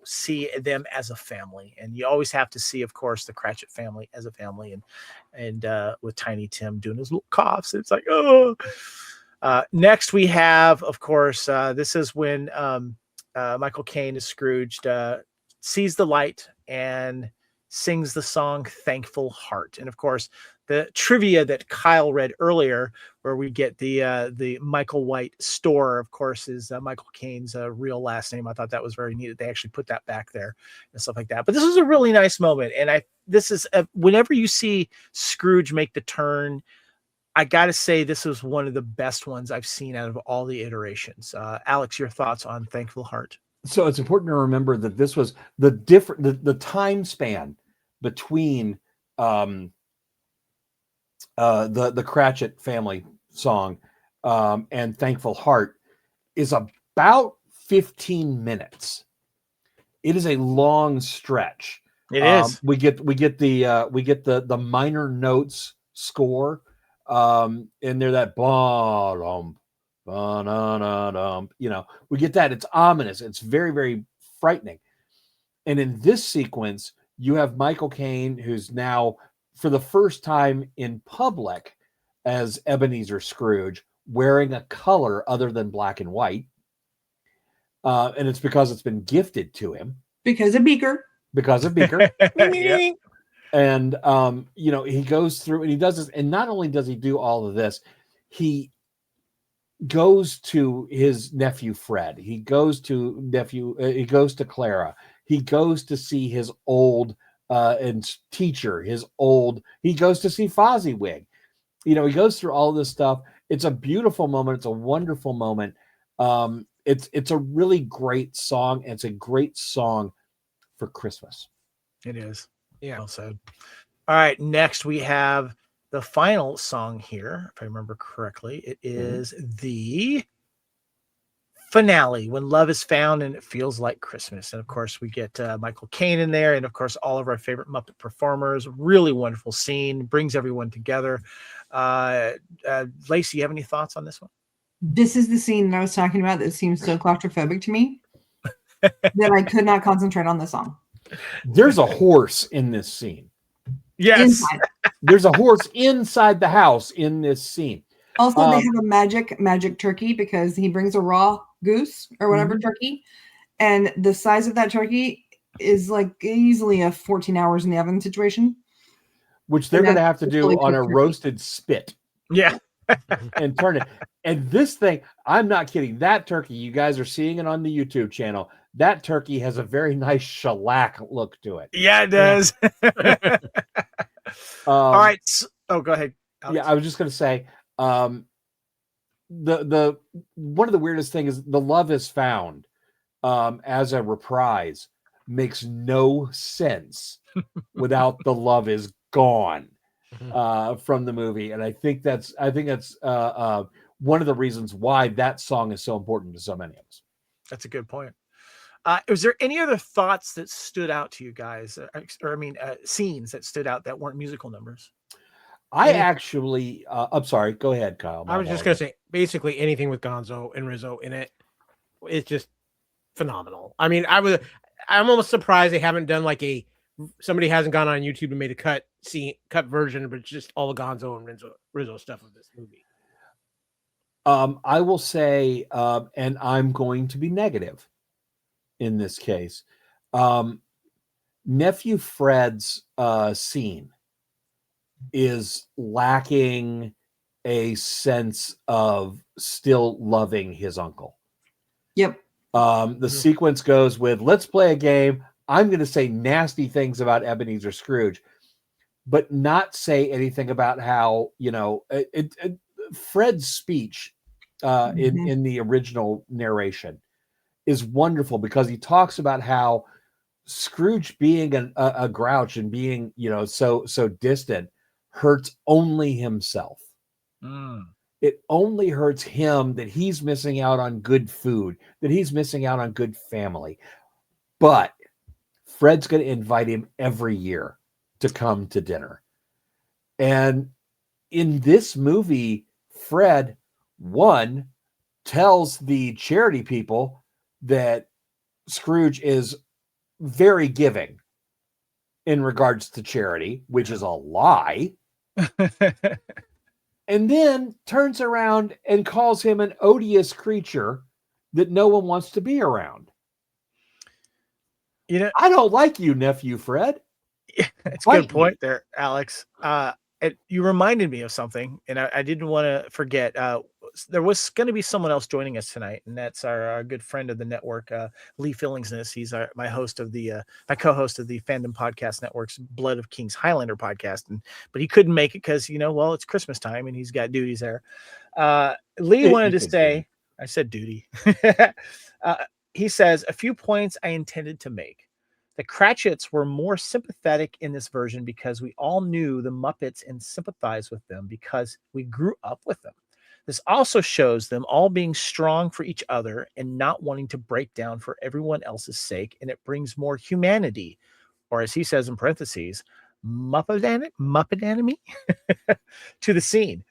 see them as a family. And you always have to see, of course, the Cratchit family as a family. And with Tiny Tim doing his little coughs. It's like, oh. Next we have, of course, this is when Michael Caine is Scrooged, sees the light and sings the song Thankful Heart. And of course, the trivia that Kyle read earlier, where we get the Michael White store, of course, is Michael Caine's real last name. I thought that was very neat that they actually put that back there and stuff like that. But this is a really nice moment. And whenever you see Scrooge make the turn, I got to say, this is one of the best ones I've seen out of all the iterations. Alex, your thoughts on Thankful Heart? So it's important to remember that this was the time span between the Cratchit family song and Thankful Heart is about 15 minutes. It is a long stretch. It is. We get the minor notes score. And they're that ba-dum, ba-na-na-dum, we get that. It's ominous. It's very, very frightening. And in this sequence, you have Michael Caine, who's now, for the first time in public as Ebenezer Scrooge, wearing a color other than black and white. And it's because it's been gifted to him. Because of Beaker. Yep. And, he goes through and he does this. And not only does he do all of this, he goes to his nephew, Fred. He goes to Clara. He goes to see his old and teacher, he goes to see Fozziwig. He goes through all this stuff. It's a beautiful moment. It's a wonderful moment. It's a really great song. It's a great song for Christmas. It is. Yeah. Well said. All right. Next, we have the final song here. If I remember correctly, it is the finale, When Love Is Found and It Feels Like Christmas. And of course, we get Michael Caine in there, and of course, all of our favorite Muppet performers. Really wonderful scene, brings everyone together. Lacey, you have any thoughts on this one? This is the scene that I was talking about that seems so claustrophobic to me that I could not concentrate on the song. There's a horse in this scene. Yes. Inside. There's a horse inside the house in this scene. Also, they have a magic turkey because he brings a raw goose or whatever turkey. And the size of that turkey is like easily a 14 hours in the oven situation. Which they're going to have to do really on a turkey. roasted spit. Yeah. And turn it. And this thing, I'm not kidding. That turkey, you guys are seeing it on the YouTube channel. That turkey has a very nice shellac look to it. Yeah, it does. All right. Go ahead, Alex. Yeah, I was just going to say, the one of the weirdest things is the Love Is Found as a reprise makes no sense without the love is gone from the movie, and I think that's one of the reasons why that song is so important to so many of us. That's a good point. Was there any other thoughts that stood out to you guys, scenes that stood out that weren't musical numbers? I actually, I'm sorry. Go ahead, Kyle. I was just going to say, basically anything with Gonzo and Rizzo in it, it's just phenomenal. I mean, I'm almost surprised they haven't done like somebody hasn't gone on YouTube and made a cut version, but it's just all the Gonzo and Rizzo stuff of this movie. I will say, and I'm going to be negative in this case. Nephew Fred's scene is lacking a sense of still loving his uncle. Yep. The sequence goes with, let's play a game. I'm going to say nasty things about Ebenezer Scrooge, but not say anything about how, Fred's speech in the original narration is wonderful because he talks about how Scrooge being a grouch and being, so distant hurts only himself. It only hurts him that he's missing out on good food, that he's missing out on good family. But Fred's going to invite him every year to come to dinner. And in this movie, Fred, one, tells the charity people that Scrooge is very giving in regards to charity, which is a lie. And then turns around and calls him an odious creature that no one wants to be around. I don't like you, nephew Fred. It's a good point there, Alex. You reminded me of something, and I didn't want to forget. There was going to be someone else joining us tonight, and that's our good friend of the network, Lee Fillingsness. He's my co-host of the Fandom Podcast Network's Blood of Kings Highlander podcast, but he couldn't make it because it's Christmas time and he's got duties there. Lee wanted to say, I said duty. He says a few points I intended to make. The Cratchits were more sympathetic in this version because we all knew the Muppets and sympathized with them because we grew up with them. This also shows them all being strong for each other and not wanting to break down for everyone else's sake, and it brings more humanity, or as he says in parentheses, Muppet-anime to the scene.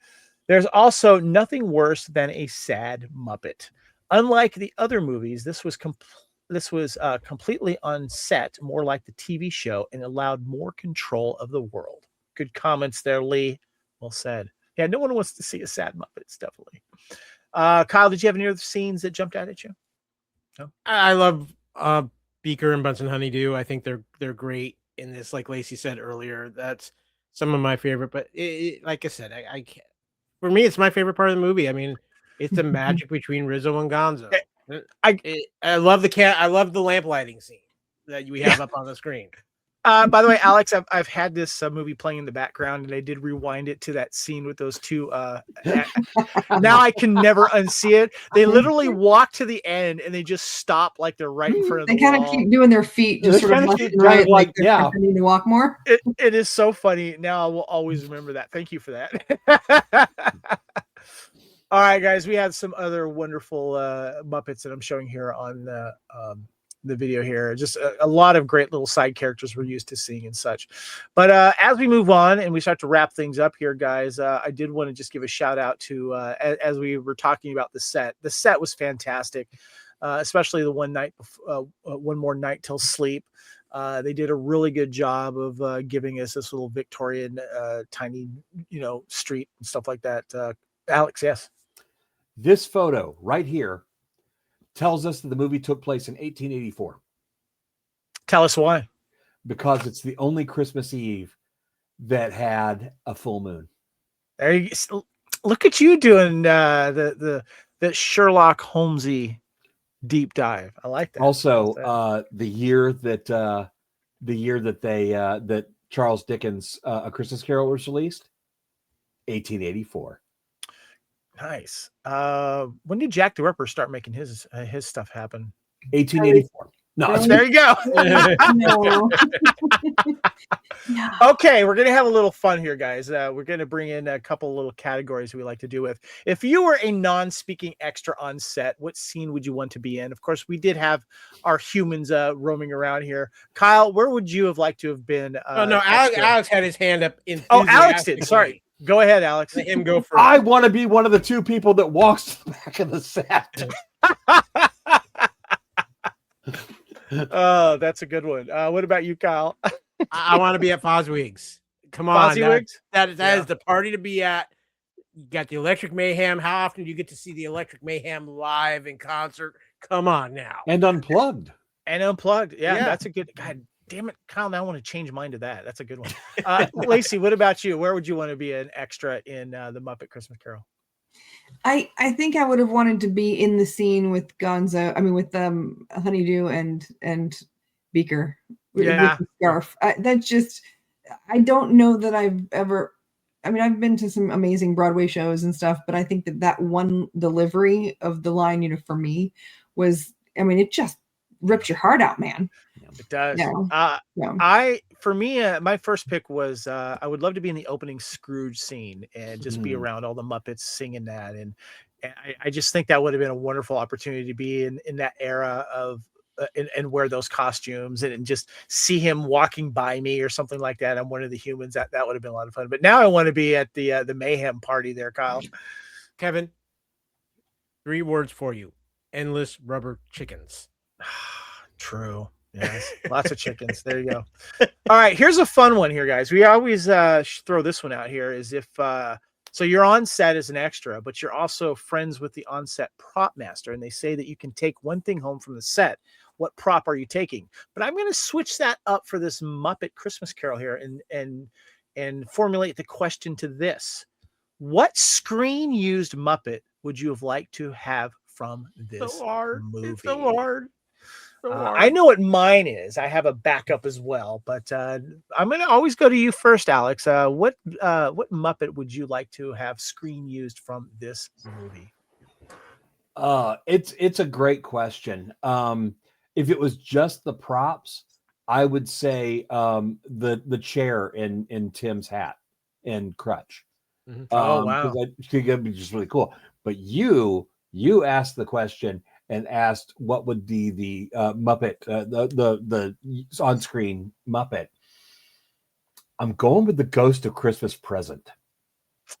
There's also nothing worse than a sad Muppet. Unlike the other movies, this was completely on set, more like the TV show, and allowed more control of the world. Good comments there, Lee. Well said. Yeah, no one wants to see a sad Muppets, definitely. Kyle, did you have any other scenes that jumped out at you? No? I love Beaker and Bunsen Honeydew. I think they're great in this. Like Lacey said earlier, that's some of my favorite. But like I said, I can't. For me, it's my favorite part of the movie. I mean, it's the magic between Rizzo and Gonzo. I love the lamp lighting scene that we have up on the screen. By the way, Alex, I've had this movie playing in the background, and I did rewind it to that scene with those two. Now I can never unsee it. They literally walk to the end, and they just stop like they're right in front of the They kind wall. of keep doing their feet just They sort of kinda left keep and kind of right, like, like they're yeah. pretending to walk more. It is so funny. Now I will always remember that. Thank you for that. All right, guys, we have some other wonderful Muppets that I'm showing here on the video here. Just a lot of great little side characters we're used to seeing and such. But as we move on and we start to wrap things up here, guys, I did want to just give a shout out to, as we were talking about the set. The set was fantastic, especially the one more night till sleep. They did a really good job of giving us this little Victorian tiny, street and stuff like that. Alex, yes. This photo right here tells us that the movie took place in 1884 Tell us why. because it's the only Christmas Eve that had a full moon. There you look at you doing the Sherlock Holmesy deep dive. I like that. Also, the year that that Charles Dickens' A Christmas Carol was released, 1884. Nice. When did Jack the Ripper start making his stuff happen? 1884. No, There you go. No. Okay, we're gonna have a little fun here, guys. We're gonna bring in a couple little categories we like to do with. If you were a non-speaking extra on set, what scene would you want to be in? Of course, we did have our humans roaming around here. Kyle, where would you have liked to have been? Oh no, Alex had his hand up. Oh, Alex did. Sorry. Go ahead, Alex. Let him go first. I want to be one of the two people that walks to the back of the set. Oh, that's a good one. What about you, Kyle? I want to be at Foswig's. Come on, Foswig's? that is the party to be at. You got the Electric Mayhem. How often do you get to see the Electric Mayhem live in concert? Come on now. And unplugged. And unplugged. Yeah, Yeah. that's a good. God damn it, Kyle! Now I want to change mine to that. That's a good one. Lacey, what about you? Where would you want to be an extra in the Muppet Christmas Carol? I think I would have wanted to be in the scene with Gonzo. I mean, with Honeydew and Beaker. With the scarf. That's just. I don't know that I've ever. I mean, I've been to some amazing Broadway shows and stuff, but I think that one delivery of the line, for me, was. I mean, it just rips your heart out, man. It does. Yeah. For me, my first pick was I would love to be in the opening Scrooge scene and just be around all the Muppets singing that, and I just think that would have been a wonderful opportunity to be in that era of and wear those costumes and just see him walking by me or something like that. I'm one of the humans. That would have been a lot of fun. But now I want to be at the mayhem party there, Kyle. Kevin, 3 words for you: endless rubber chickens. True. Yes, lots of chickens. There you go. All right, here's a fun one here, guys. We always throw this one out here. Is if so you're on set as an extra, but you're also friends with the on-set prop master, and they say that you can take one thing home from the set. What prop are you taking? But I'm going to switch that up for this Muppet Christmas Carol here, and formulate the question to this: what screen-used Muppet would you have liked to have from this movie? It's so hard. I know what mine is. I have a backup as well, but I'm going to always go to you first, Alex. What Muppet would you like to have screen used from this movie? It's a great question. If it was just the props, I would say the chair in Tim's hat and crutch. Mm-hmm. Oh wow, I think that'd be just really cool. But you asked the question and asked what would be the Muppet, the on-screen Muppet. I'm going with the Ghost of Christmas Present.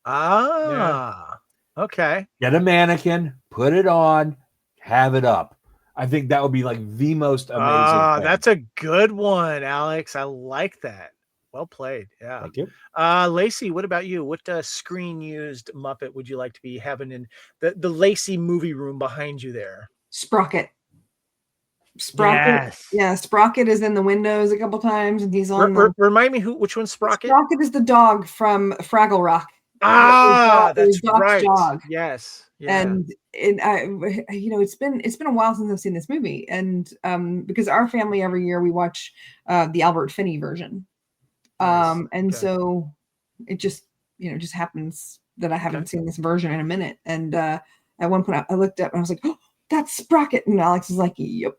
Okay. Get a mannequin, put it on, have it up. I think that would be like the most amazing thing. That's a good one, Alex. I like that. Well played. Yeah. Thank you. Lacey, what about you? What screen used Muppet would you like to be having in the Lacey movie room behind you there? Sprocket. Yes. Yeah, Sprocket is in the windows a couple times, and he's on. Remind me which one's Sprocket? Sprocket is the dog from Fraggle Rock. Ah, It was that's Doc's right. dog. Yes. Yeah. And I, it's been a while since I've seen this movie, and because our family every year we watch the Albert Finney version, Nice. and Okay. so it just just happens that I haven't seen this version in a minute. And at one point I looked up and I was like, oh, that's Sprocket, and Alex is like, yep.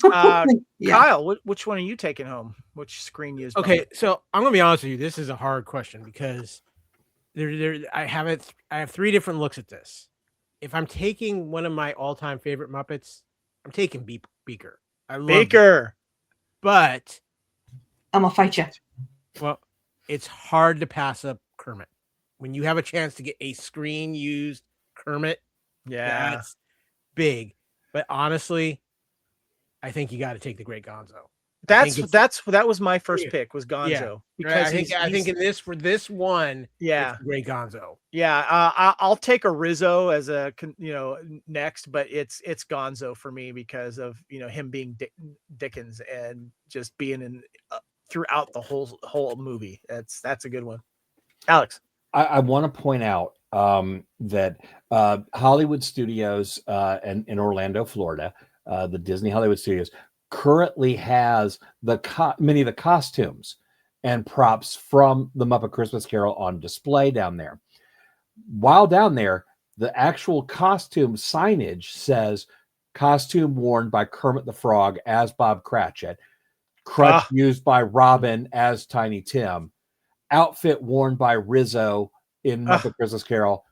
Yeah. Kyle, which one are you taking home? Which screen used? Okay, so I'm gonna be honest with you. This is a hard question because I have 3 different looks at this. If I'm taking one of my all-time favorite Muppets, I'm taking Beaker. I love Beaker, but I'm gonna fight you. Well, it's hard to pass up Kermit when you have a chance to get a screen used Kermit. Yeah, that's big. But honestly, I think you got to take the Great Gonzo. that was my first pick was Gonzo because I think in this one, yeah, it's Great Gonzo. Yeah, I'll take a Rizzo as a next, but it's Gonzo for me because of him being Dickens and just being in throughout the whole movie. That's a good one. Alex, I want to point out that Hollywood Studios in Orlando, Florida, the Disney Hollywood Studios currently has many of the costumes and props from the Muppet Christmas Carol on display down there. While down there, the actual costume signage says costume worn by Kermit the Frog as Bob Cratchit, crutch used by Robin as Tiny Tim, outfit worn by Rizzo in Muppet Christmas Carol,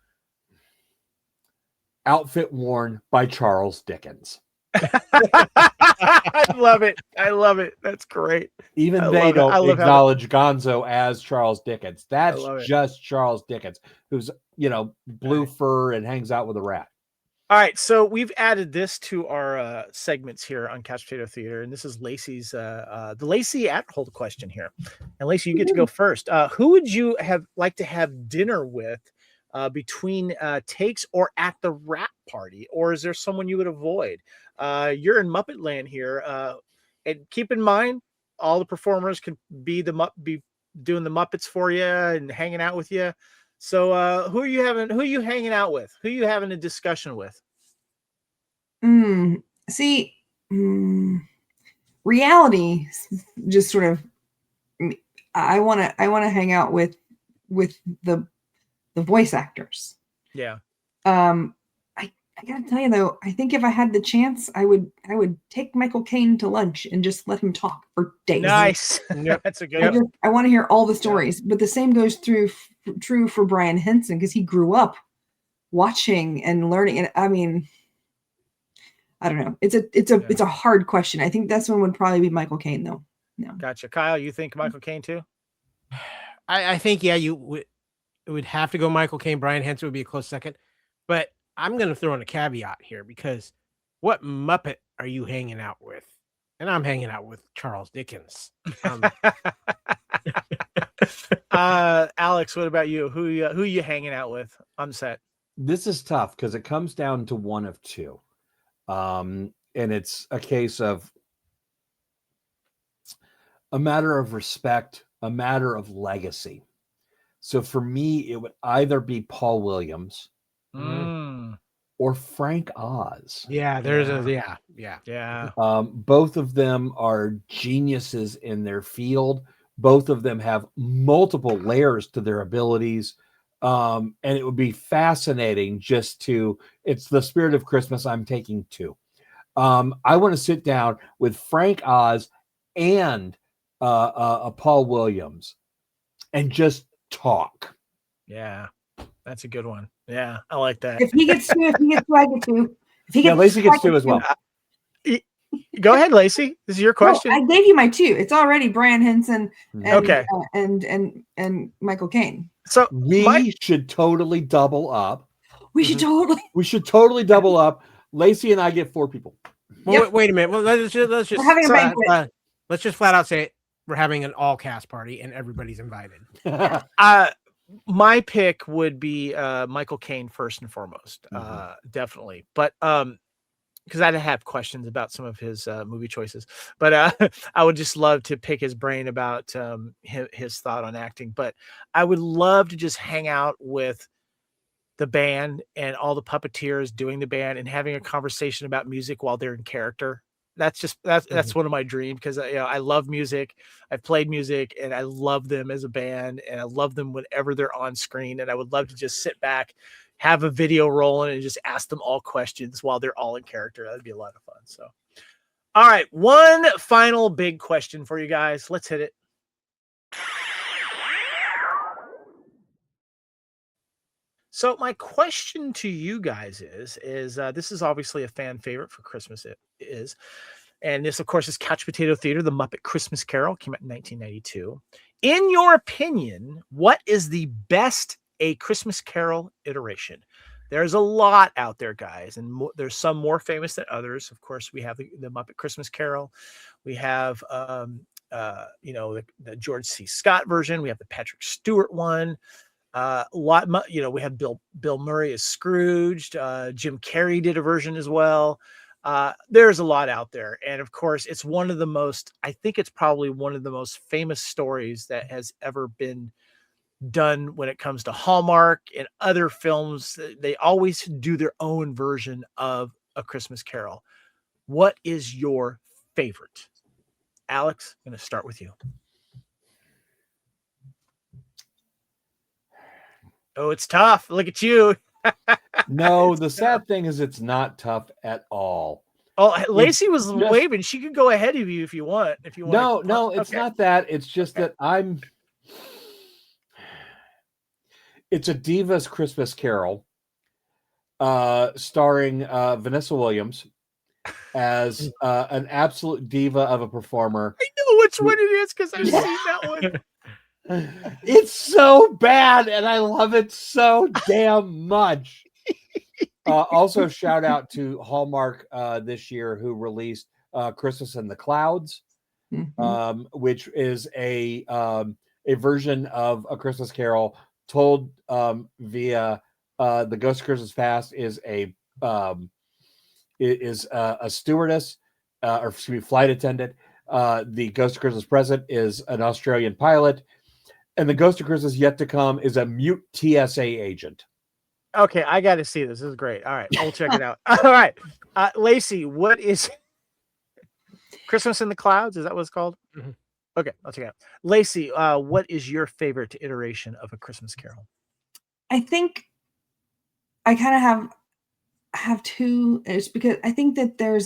outfit worn by Charles Dickens. I love it. That's great. Even they don't acknowledge Gonzo as Charles Dickens. That's just Charles Dickens, who's blue fur and hangs out with a rat. All right, so we've added this to our segments here on Couch Potato Theater, and this is Lacey's the Lacey at-hold question here. And Lacey, you get to go first. Who would you like to have dinner with between takes or at the wrap party, or is there someone you would avoid? You're in Muppet Land here, and keep in mind all the performers could be doing the Muppets for you and hanging out with you. So who are you hanging out with? Who are you having a discussion with? Reality just sort of I want to hang out with the voice actors. Yeah. I gotta tell you though, I think if I had the chance, I would take Michael Caine to lunch and just let him talk for days. Nice. That's a good one. I want to hear all the stories, but the same goes true for Brian Henson, because he grew up watching and learning. And I mean, I don't know. It's a hard question. I think this one would probably be Michael Caine though. No. Gotcha. Kyle, you think Michael Caine too? I think it would have to go Michael Caine. Brian Henson would be a close second, but I'm going to throw in a caveat here, because what Muppet are you hanging out with? And I'm hanging out with Charles Dickens. Alex, what about you? Who you hanging out with on set? This is tough because it comes down to one of two. And it's a case of a matter of respect, a matter of legacy. So for me, it would either be Paul Williams or Frank Oz. Yeah, Both of them are geniuses in their field. Both of them have multiple layers to their abilities. And it would be fascinating it's the spirit of Christmas. I'm taking two. I want to sit down with Frank Oz and Paul Williams and just talk. Yeah, that's a good one. Yeah, I like that. If he gets two, I get two. Lacey gets two as well. Go ahead, Lacey. This is your question. No, I gave you my two. It's already Brian Henson and, and Michael Caine. So we should totally double up. We should totally double up. Lacey and I get 4 people. Well, wait a minute. Well, let's just we're having a banquet. Let's just flat out say it. We're having an all cast party and everybody's invited. My pick would be Michael Caine first and foremost, definitely. But because I'd have questions about some of his movie choices, but I would just love to pick his brain about his thought on acting. But I would love to just hang out with the band and all the puppeteers doing the band and having a conversation about music while they're in character. That's one of my dreams, because I love music. I've played music and I love them as a band, and I love them whenever they're on screen. And I would love to just sit back, have a video rolling, and just ask them all questions while they're all in character. That'd be a lot of fun. So, all right, one final big question for you guys. Let's hit it. So my question to you guys is this is obviously a fan favorite for Christmas. It is. And this, of course, is Couch Potato Theater, The Muppet Christmas Carol, came out in 1992. In your opinion, what is the best A Christmas Carol iteration? There's a lot out there, guys, and there's some more famous than others. Of course, we have the Muppet Christmas Carol. We have, the George C. Scott version. We have the Patrick Stewart one. We have Bill Murray as Scrooge. Jim Carrey did a version as well. There's a lot out there. And of course, it's I think it's probably one of the most famous stories that has ever been done when it comes to Hallmark and other films. They always do their own version of A Christmas Carol. What is your favorite? Alex, I'm going to start with you. Oh, it's tough. Look at you. No, the sad thing is it's not tough at all. Oh, Lacey was waving. She could go ahead of you if you want. No, it's not that. It's just that it's a Diva's Christmas Carol, starring Vanessa Williams as an absolute diva of a performer. I know which one it is because I've seen that one. It's so bad, and I love it so damn much. Also, shout out to Hallmark this year, who released Christmas in the Clouds, which is a version of A Christmas Carol told via the Ghost of Christmas Past is a stewardess, or excuse me, flight attendant. The Ghost of Christmas Present is an Australian pilot. And the Ghost of Christmas Yet to Come is a mute TSA agent. Okay, I got to see this. This is great. All right, I'll check it out. All right, Lacey, what is Christmas in the Clouds? Is that what it's called? Mm-hmm. Okay, I'll check it out. Lacey, what is your favorite iteration of A Christmas Carol? I think I kind of have two. It's because I think that there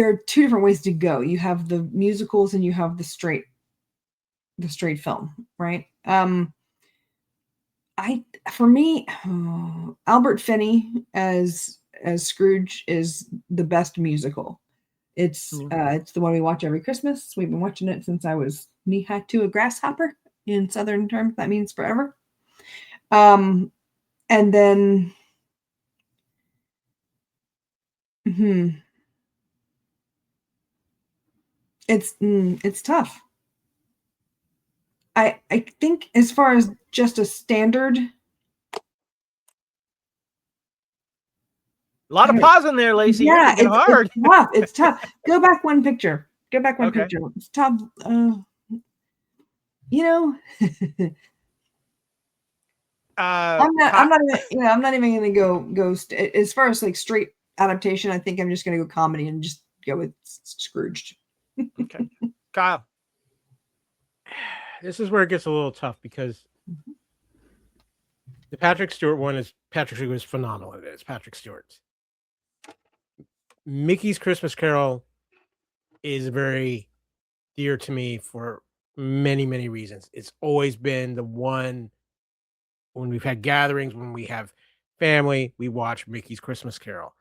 are two different ways to go. You have the musicals and you have the straight film, right? For me, Albert Finney as Scrooge is the best musical. It's the one we watch every Christmas. We've been watching it since I was knee-high to a grasshopper. In Southern terms, that means forever. And then it's tough. I think as far as just a standard, a lot of pause in there, Lacey. Yeah, it's hard. It's tough. Go back one picture. Picture. It's tough. I'm not even gonna go as far as like straight adaptation. I think I'm just gonna go comedy and just go with Scrooged. Okay, Kyle. This is where it gets a little tough because the Patrick Stewart one is phenomenal. It is Patrick Stewart's. Mickey's Christmas Carol is very dear to me for many, many reasons. It's always been the one when we've had gatherings, when we have family, we watch Mickey's Christmas Carol.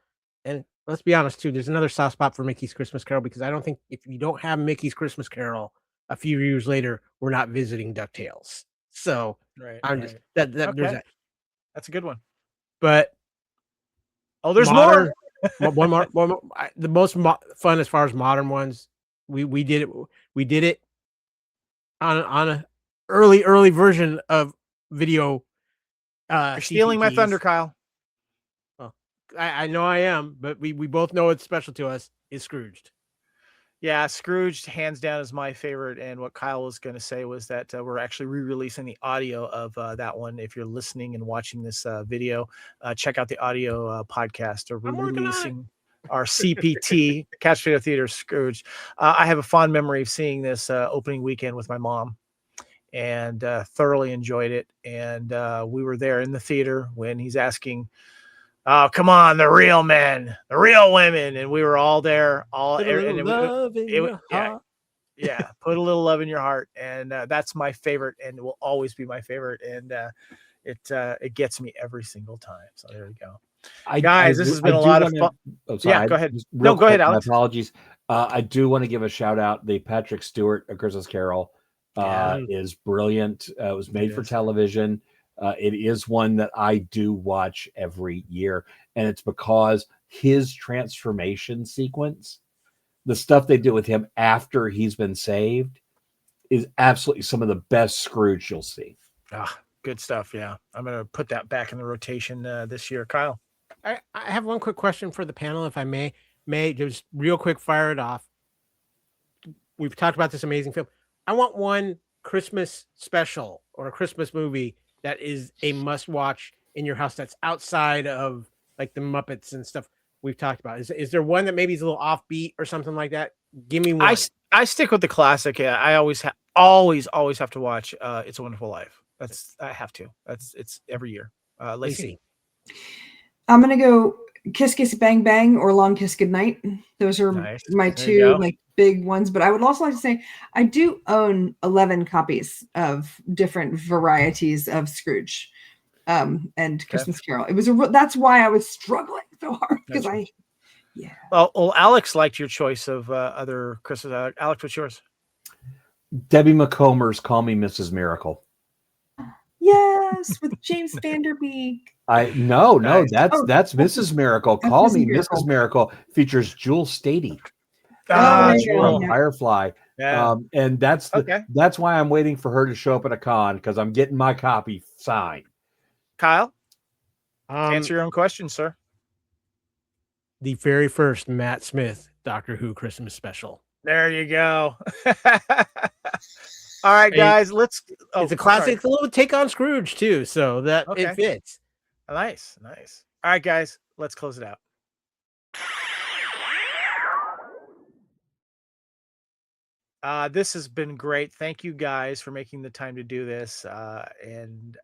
And let's be honest too, there's another soft spot for Mickey's Christmas Carol because I don't think if you don't have Mickey's Christmas Carol a few years later, we're not visiting DuckTales. So just that okay. There's that. That's a good one. But there's more. one more. The most fun as far as modern ones, we did it on an early version of video. You're stealing my thunder, Kyle. Well, I know I am, but we both know it's special to us, is Scrooged. Yeah, Scrooge, hands down, is my favorite. And what Kyle was going to say was that we're actually re-releasing the audio of that one. If you're listening and watching this video, check out the audio podcast. Or we're I'm working on it. releasing our CPT, Couch Potato Theater Scrooge. I have a fond memory of seeing this opening weekend with my mom, and thoroughly enjoyed it. And we were there in the theater when he's asking, "Oh, come on, the real men, the real women," and we were all there, Put a little love in your heart. yeah, put a little love in your heart, and that's my favorite, and it will always be my favorite, and it gets me every single time. So there we go, guys. This has been a lot of fun. Oh, sorry, Yeah, go ahead. No, go ahead, Alex. My apologies. I do want to give a shout out. The Patrick Stewart A Christmas Carol is brilliant. It was made for television. It is one that I do watch every year, and it's because his transformation sequence, the stuff they do with him after he's been saved, is absolutely some of the best Scrooge you'll see. Good stuff. Yeah, I'm gonna put that back in the rotation this year. Kyle, I have one quick question for the panel, if I may. Just real quick, fire it off. We've talked about this amazing film. I want one Christmas special or a Christmas movie that is a must-watch in your house that's outside of like the Muppets and stuff we've talked about. Is there one that maybe is a little offbeat or something like that? Give me one. I stick with the classic. Yeah, I always have to watch It's a Wonderful Life. I have to. It's every year. Lacey. I'm gonna go Kiss Kiss Bang Bang or Long Kiss Goodnight. Those are my two like big ones. But I would also like to say I do own 11 copies of different varieties of Scrooge and Christmas Carol. It was that's why I was struggling so hard because Well, Alex liked your choice of other Christmas. Alex, what's yours? Debbie McComer's Call Me Mrs. Miracle. Yes, with James Vanderbeek. No, that's Mrs. Miracle. Call Me Mrs. Miracle features Jewel Stady. From Firefly. Yeah. And that's why I'm waiting for her to show up at a con, because I'm getting my copy signed. Kyle, answer your own question, sir. The very first Matt Smith Doctor Who Christmas special. There you go. All right, guys, let's. It's a classic. It's a little take on Scrooge too, so that it fits. Nice. All right, guys, let's close it out. This has been great. Thank you guys for making the time to do this. And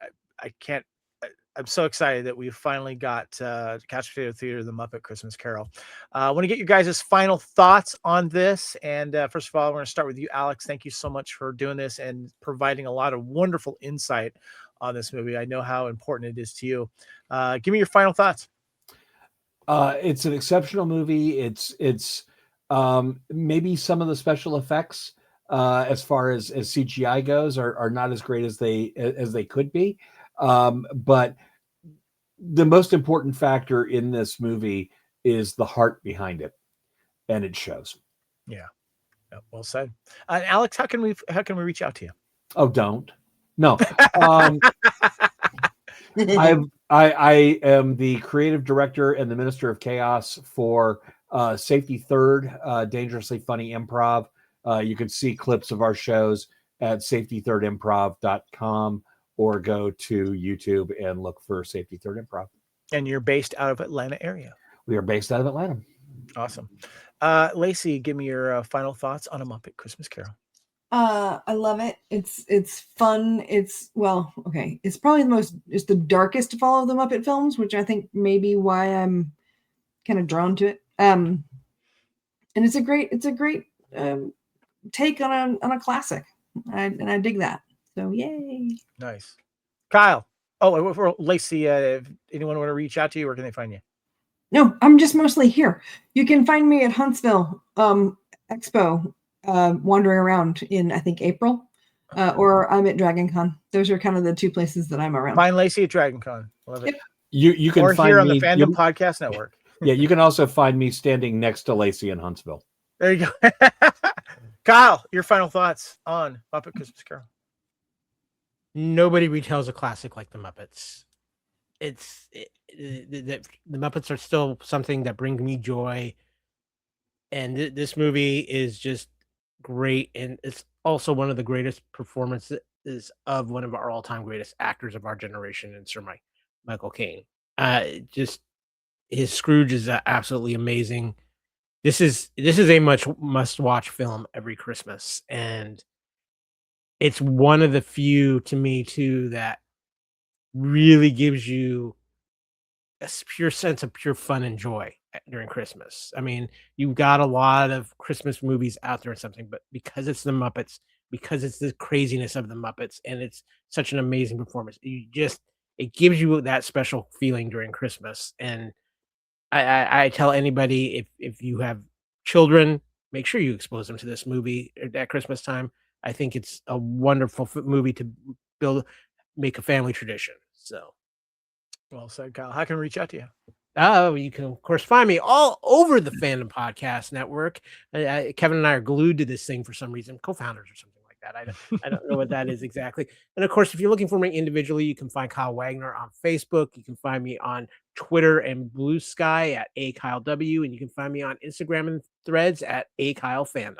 I'm so excited that we finally got Couch Potato Theater, the Muppet Christmas Carol. I want to get you guys' final thoughts on this. And first of all, we're going to start with you, Alex. Thank you so much for doing this and providing a lot of wonderful insight on this movie. I know how important it is to you. Give me your final thoughts. It's an exceptional movie. It's maybe some of the special effects as far as CGI goes are not as great as they could be. But the most important factor in this movie is the heart behind it, and it shows. Yeah, well said. Alex, how can we reach out to you? Oh, don't. No. I am the creative director and the Minister of Chaos for Safety Third, Dangerously Funny Improv. You can see clips of our shows at safetythirdimprov.com or go to YouTube and look for Safety Third Improv. And you're based out of Atlanta area. We are based out of Atlanta. Awesome. Lacey, give me your final thoughts on A Muppet Christmas Carol. I love it. It's fun. It's probably it's the darkest of all of the Muppet films, which I think may be why I'm kind of drawn to it. And it's a great take on a classic. And I dig that. So yay. Nice. Kyle. Oh, Lacey, if anyone want to reach out to you, where can they find you? No, I'm just mostly here. You can find me at Huntsville Expo, wandering around in, I think, April, or I'm at Dragon Con. Those are kind of the two places that I'm around. Find Lacey at Dragon Con. Love it. Yep. You can find here on me, the Fandom Podcast Network. Yeah, you can also find me standing next to Lacey in Huntsville. There you go. Kyle, your final thoughts on Muppet Christmas Carol. Nobody retells a classic like the Muppets. the Muppets are still something that brings me joy, and this movie is just great, and it's also one of the greatest performances of one of our all-time greatest actors of our generation, and Michael Caine. Just his Scrooge is absolutely amazing. This is a must-watch film every Christmas, and it's one of the few to me too that really gives you a pure sense of pure fun and joy during Christmas. I mean, you've got a lot of Christmas movies out there and something, but because it's the Muppets, because it's the craziness of the Muppets, and it's such an amazing performance, it gives you that special feeling during Christmas. And I tell anybody, if you have children, make sure you expose them to this movie at Christmas time. I think it's a wonderful movie to make a family tradition. So. Well said, Kyle. How can we reach out to you? Oh, you can, of course, find me all over the Fandom Podcast Network. Kevin and I are glued to this thing for some reason, co-founders or something like that. I don't know what that is exactly. And of course, if you're looking for me individually, you can find Kyle Wagner on Facebook. You can find me on Twitter and Blue Sky at @KyleW, and you can find me on Instagram and Threads at @KyleFandom.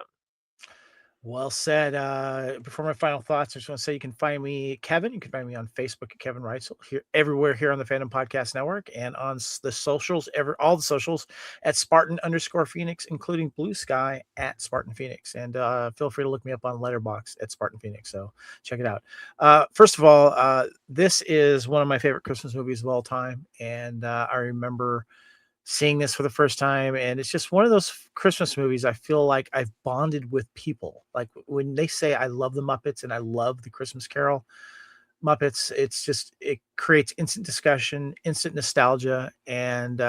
Well said. Before my final thoughts, I just want to say you can find me, Kevin. You can find me on Facebook at Kevin Reitzel, here everywhere here on the Fandom Podcast Network, and on the socials, all the socials at Spartan_Phoenix, including Blue Sky at Spartan Phoenix. And feel free to look me up on Letterboxd at Spartan Phoenix. So check it out. First of all, this is one of my favorite Christmas movies of all time, and I remember seeing this for the first time, and it's just one of those Christmas movies I feel like I've bonded with people. Like when they say I love the Muppets and I love the Christmas Carol Muppets, it creates instant discussion, instant nostalgia, and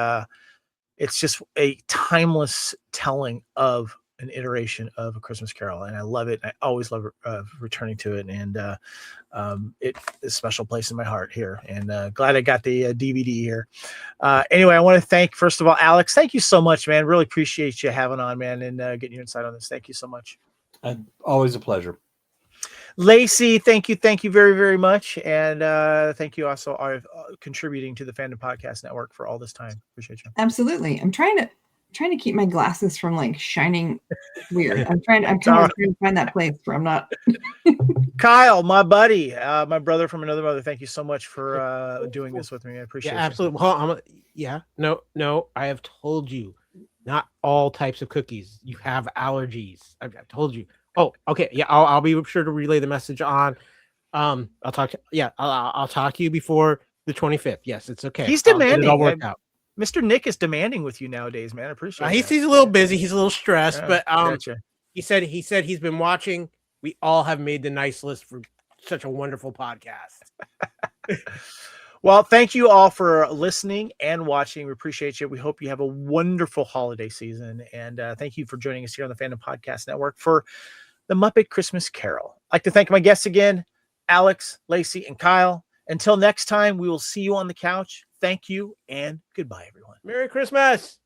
it's just a timeless telling of an iteration of A Christmas Carol, and I love it. I always love returning to it, and it is a special place in my heart here, and glad I got the DVD here. Anyway, I want to thank, first of all, Alex. Thank you so much, man. Really appreciate you having on, man, and getting your insight on this. Thank you so much. Always a pleasure. Lacey, thank you very, very much, and thank you also for contributing to the Fandom Podcast Network for all this time. Appreciate you. Absolutely. I'm trying to keep my glasses from like shining weird. I'm trying to find that place where I'm not. Kyle, my buddy, my brother from another mother. Thank you so much for doing this with me. I appreciate it. Absolutely. Well, no, I have told you, not all types of cookies. You have allergies. I've told you. Oh, okay. Yeah, I'll be sure to relay the message on. I'll talk to you before the 25th. Yes, it's okay. He's demanding. It all worked out. Mr. Nick is demanding with you nowadays, man. I appreciate it. He's a little busy. He's a little stressed, but gotcha. He said he's been watching. We all have made the nice list for such a wonderful podcast. Well, thank you all for listening and watching. We appreciate you. We hope you have a wonderful holiday season, and thank you for joining us here on the Fandom Podcast Network for the Muppet Christmas Carol. I'd like to thank my guests again, Alex, Lacey, and Kyle. Until next time, we will see you on the couch. Thank you, and goodbye, everyone. Merry Christmas!